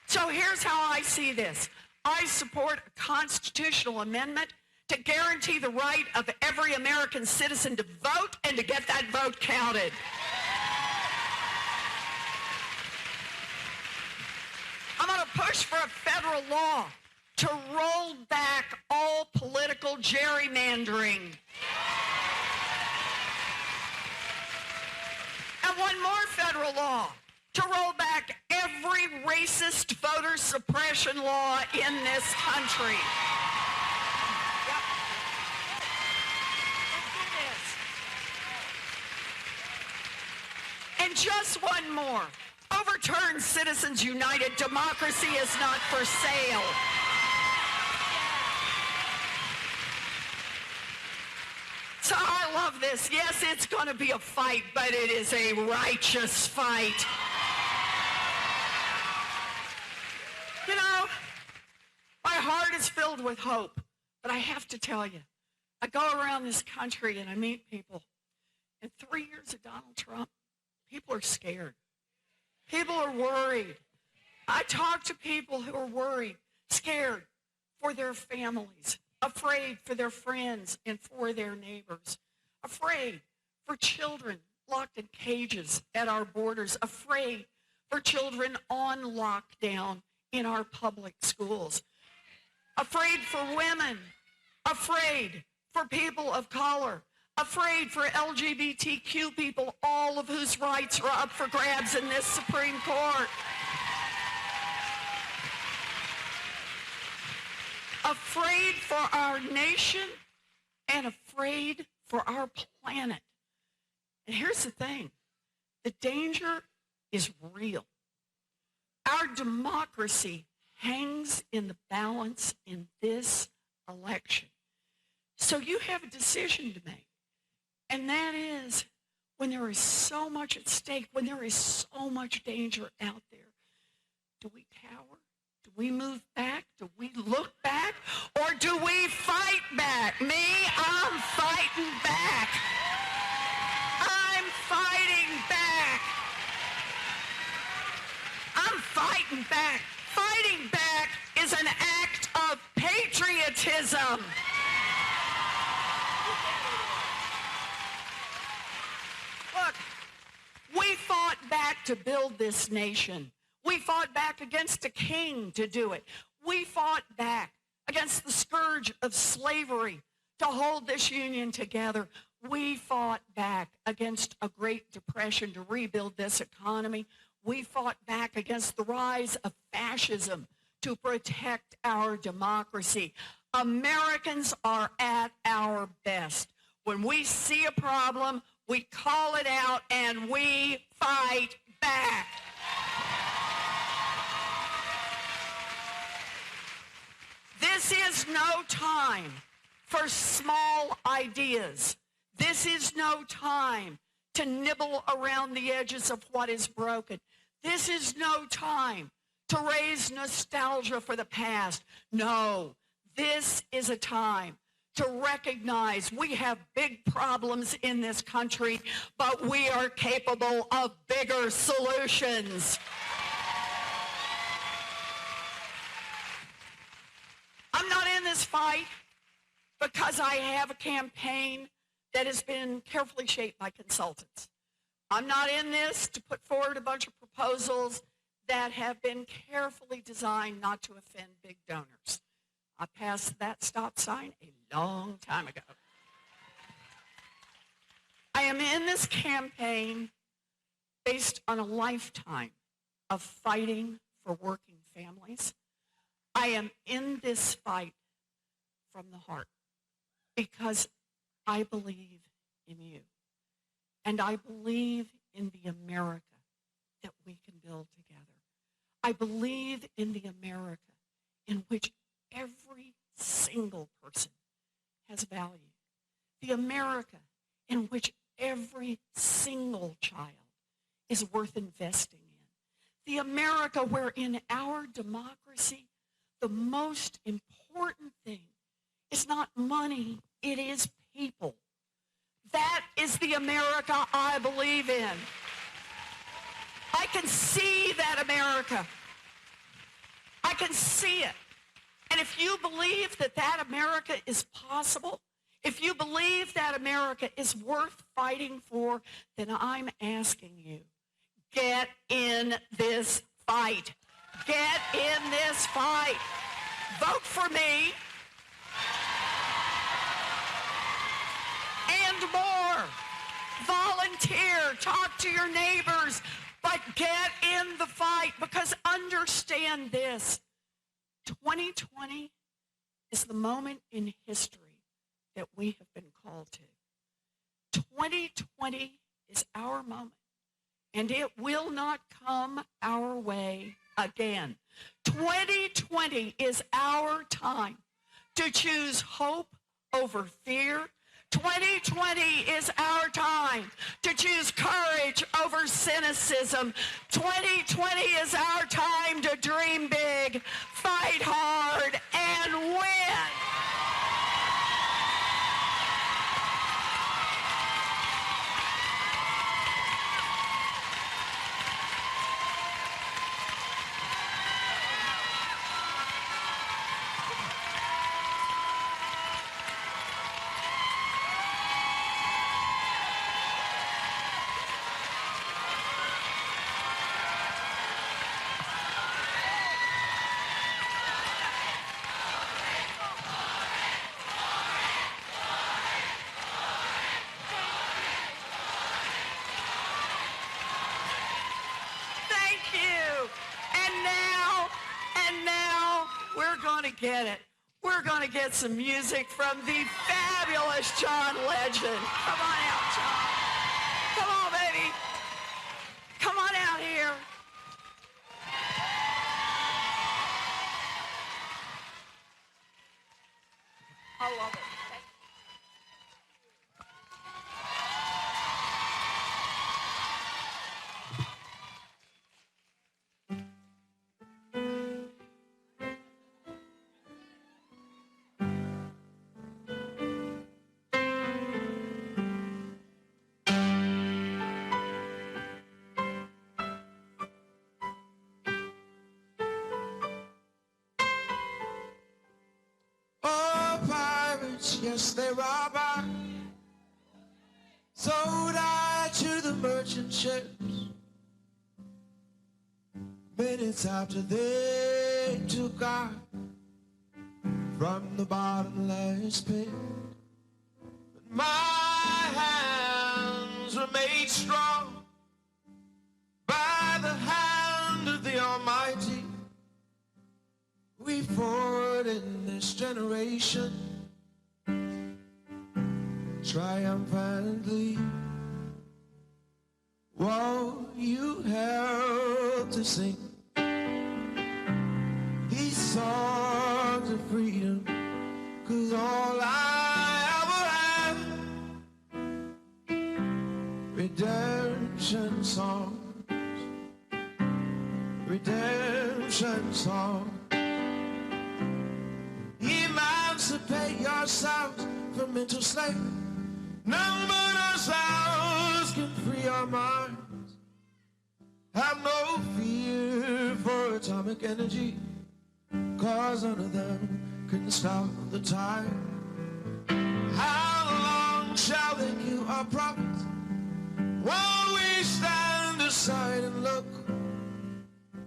So here's how I see this. I support a constitutional amendment to guarantee the right of every American citizen to vote and to get that vote counted. I'm going to push for a federal law to roll back all political gerrymandering. And one more federal law to roll back every racist voter suppression law in this country. Yep. And just one more. Overturn Citizens United. Democracy is not for sale. So I love this. Yes, it's going to be a fight, but it is a righteous fight. You know, my heart is filled with hope, but I have to tell you, I go around this country and I meet people. In 3 years of Donald Trump, people are scared. People are worried. I talk to people who are worried, scared for their families, afraid for their friends and for their neighbors, afraid for children locked in cages at our borders, afraid for children on lockdown in our public schools, afraid for women, afraid for people of color, afraid for LGBTQ people, all of whose rights are up for grabs in this Supreme Court. Afraid for our nation and afraid for our planet. And here's the thing. The danger is real. Our democracy hangs in the balance in this election. So you have a decision to make. And that is, when there is so much at stake, when there is so much danger out there, do we cower? Do we move back? Do we look back? Or do we fight back? Me, I'm fighting back. I'm fighting back. I'm fighting back. Fighting back is an act of patriotism. Look, we fought back to build this nation. We fought back against a king to do it. We fought back against the scourge of slavery to hold this union together. We fought back against a Great Depression to rebuild this economy. We fought back against the rise of fascism to protect our democracy. Americans are at our best. When we see a problem, we call it out and we fight back. This is no time for small ideas. This is no time to nibble around the edges of what is broken. This is no time to raise nostalgia for the past. No, this is a time to recognize we have big problems in this country, but we are capable of bigger solutions. I'm not in this fight because I have a campaign that has been carefully shaped by consultants. I'm not in this to put forward a bunch of proposals that have been carefully designed not to offend big donors. I passed that stop sign a long time ago. I am in this campaign based on a lifetime of fighting for working families. I am in this fight from the heart because I believe in you. And I believe in the America that we can build together. I believe in the America in which every single person has value. The America in which every single child is worth investing in. The America where in our democracy, the most important thing is not money, it is people. That is the America I believe in. I can see that America. I can see it. And if you believe that that America is possible, if you believe that America is worth fighting for, then I'm asking you, get in this fight. Get in this fight. Vote for me. And more. Volunteer. Talk to your neighbors. But get in the fight, because understand this. 2020 is the moment in history that we have been called to. 2020 is our moment, and it will not come our way again. 2020 is our time to choose hope over fear. 2020 is our time to choose courage over cynicism. 2020 is our time to dream big, fight hard, and win. Get it. We're going to get some music from the fabulous John Legend. Come on out, John. Come on, baby. I love it. Oh, pirates, yes, they rob our sold I to the merchant ships. Minutes after they took our from the bottomless pit. But my hands were made strong by the hand of the Almighty. We fought in this generation triumphantly. Whoa, you helped to sing these songs of freedom, 'cause all I ever had, redemption songs, redemption songs. Emancipate yourselves from mental slavery. None but ourselves can free our minds. Have no fear for atomic energy, 'cause none of them can stop the tide. How long shall they kill our prophets while we stand aside and look?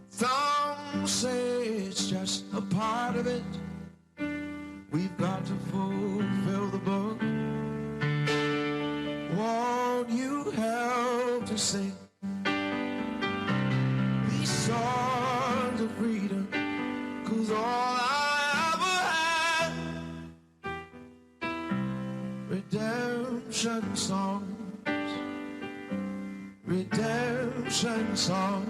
Some say it's just a part of it. We've got to fulfill the book. Won't you help to sing these songs of freedom? 'Cause all I ever had, redemption songs, redemption songs.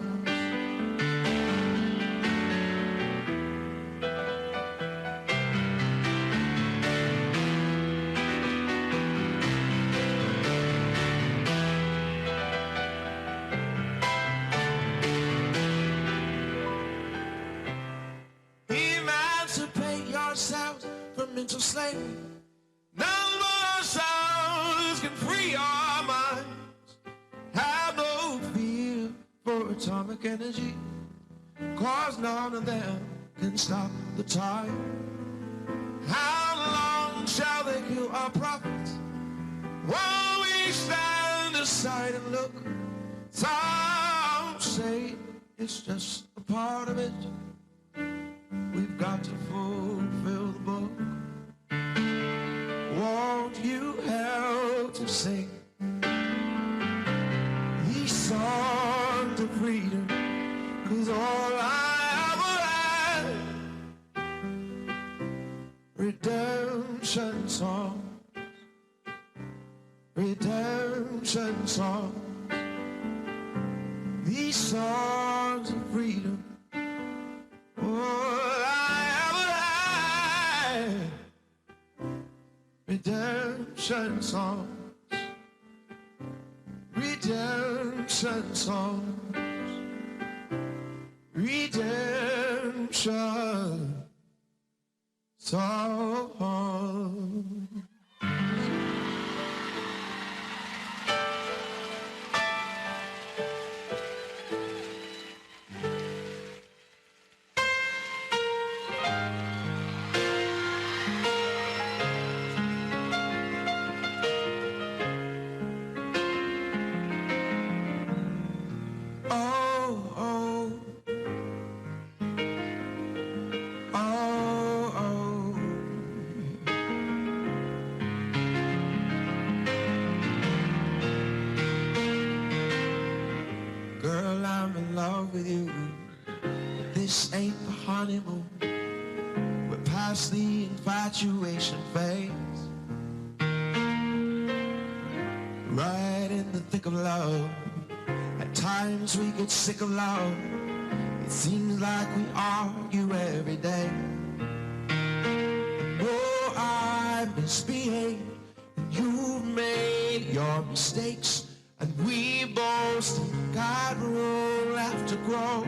From mental slavery, none but ourselves can free our minds. Have no fear for atomic energy, 'cause none of them can stop the tide. How long shall they kill our prophets while we stand aside and look? Some say it's just a part of it. We've got to fulfill the book. Won't you help to sing these songs of freedom? 'Cause all I ever had, redemption songs, redemption songs. These songs of freedom, all I ever had, redemption songs, redemption songs, redemption songs. With you, this ain't the honeymoon. We're past the infatuation phase, right in the thick of love. At times we get sick of love. It seems like we argue every day. Oh, I misbehave. And you've made your mistakes, and we both got room left to grow.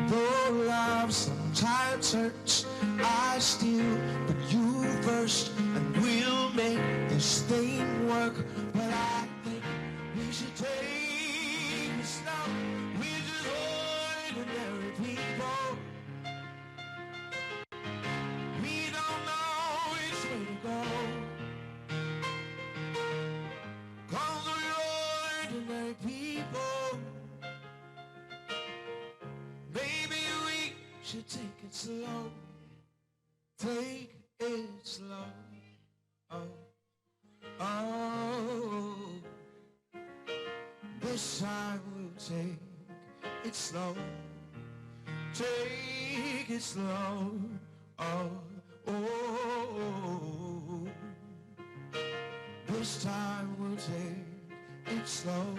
Though love sometimes hurts, I still put you first, and we'll make this thing work. But I think we should take it slow. We're just ordinary people. We don't know which way to go, 'cause we're ordinary people. Maybe we should take it slow. Take it slow. Oh, oh. This time we'll take it slow. Take it slow. Oh, oh. This time we'll take it slow.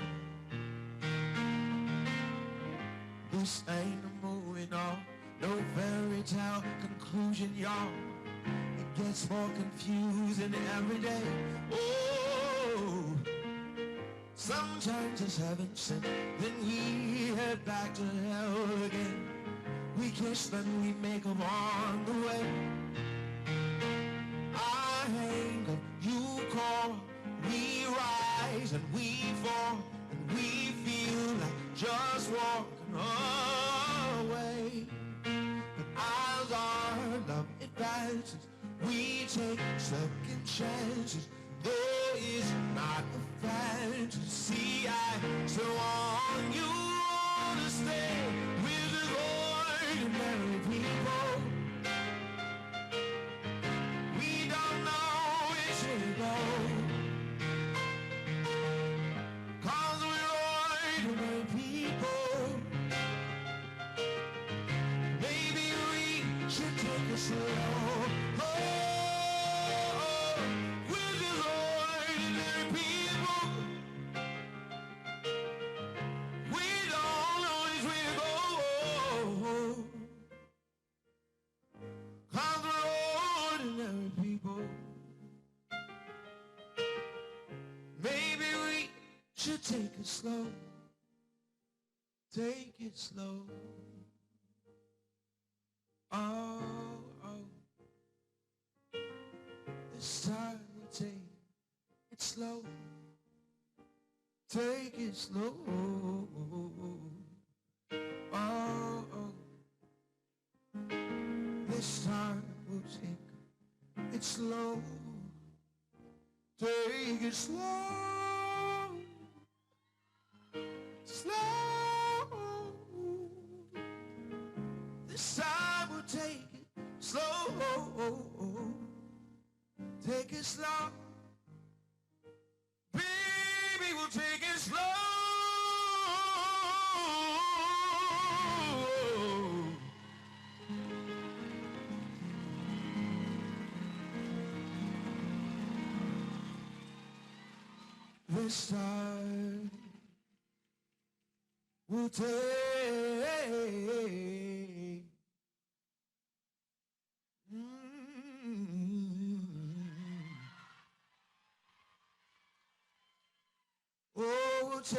This ain't a movie, no, no fairy tale conclusion, y'all. It gets more confusing every day. Oh, sometimes it's heaven sent, then we head back to hell again. We kiss, then we make them on the way. I hang up, you call, we rise and we fall, and we feel like just walking away. But as our love advances, we take second chances. There is not a fantasy. I still want you to stay. We're just ordinary people. We don't know which way to go, 'cause we're ordinary people. Maybe we should take it slow. Oh, we're just ordinary people. We don't know which way to go, 'cause we're ordinary people. Maybe we should take it slow. Take it slow. Oh, oh. This time we'll take it slow. Take it slow. Oh, oh. This time we'll take it slow. Take it slow. Slow. This time we'll take it slow. Take it slow. Baby, we'll take it slow. This time we'll take we'll take we'll take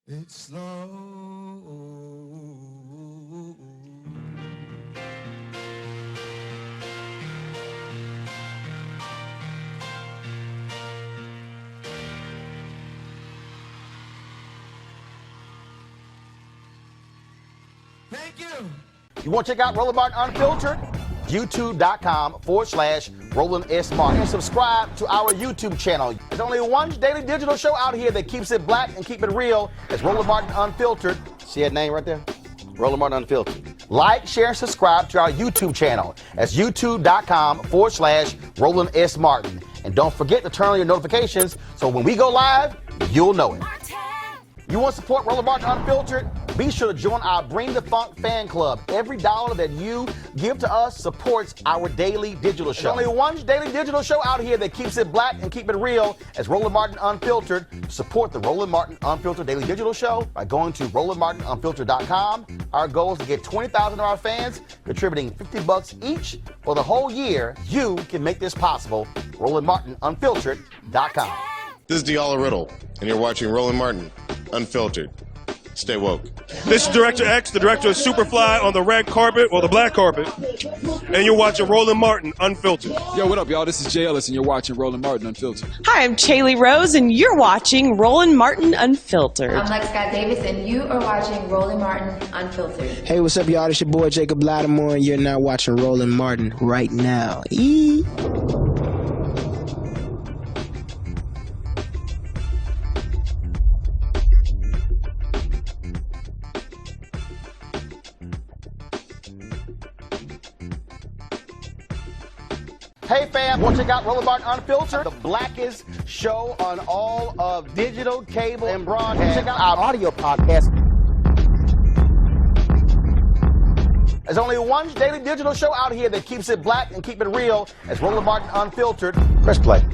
it slow. Thank you. You want to check out Roland Martin Unfiltered? YouTube.com/Roland S. Martin. And subscribe to our YouTube channel. There's only one daily digital show out here that keeps it black and keep it real. It's Roland Martin Unfiltered. See that name right there? Roland Martin Unfiltered. Like, share, and subscribe to our YouTube channel. That's YouTube.com/Roland S. Martin. And don't forget to turn on your notifications so when we go live, you'll know it. You want to support Roland Martin Unfiltered? Be sure to join our Bring the Funk fan club. Every dollar that you give to us supports our daily digital show. There's only one daily digital show out here that keeps it black and keep it real as Roland Martin Unfiltered. Support the Roland Martin Unfiltered daily digital show by going to RolandMartinUnfiltered.com. Our goal is to get 20,000 of our fans contributing $50 each for the whole year. You can make this possible. RolandMartinUnfiltered.com. This is Diala Riddle, and you're watching Roland Martin Unfiltered. Stay woke. This is Director X, the director of Superfly on the red carpet, or the black carpet, and you're watching Roland Martin Unfiltered. Yo, what up, y'all? This is Jay Ellis, and you're watching Roland Martin Unfiltered. Hi, I'm Chaley Rose, and you're watching Roland Martin Unfiltered. I'm Lex Scott Davis, and you are watching Roland Martin Unfiltered. Hey, what's up, y'all? It's your boy Jacob Lattimore, and you're now watching Roland Martin right now. Hey fam, want to check out Roland Martin Unfiltered, the blackest show on all of digital, cable, and broadcast. Check out our audio podcast. There's only one daily digital show out here that keeps it black and keep it real. It's Roland Martin Unfiltered. Press play.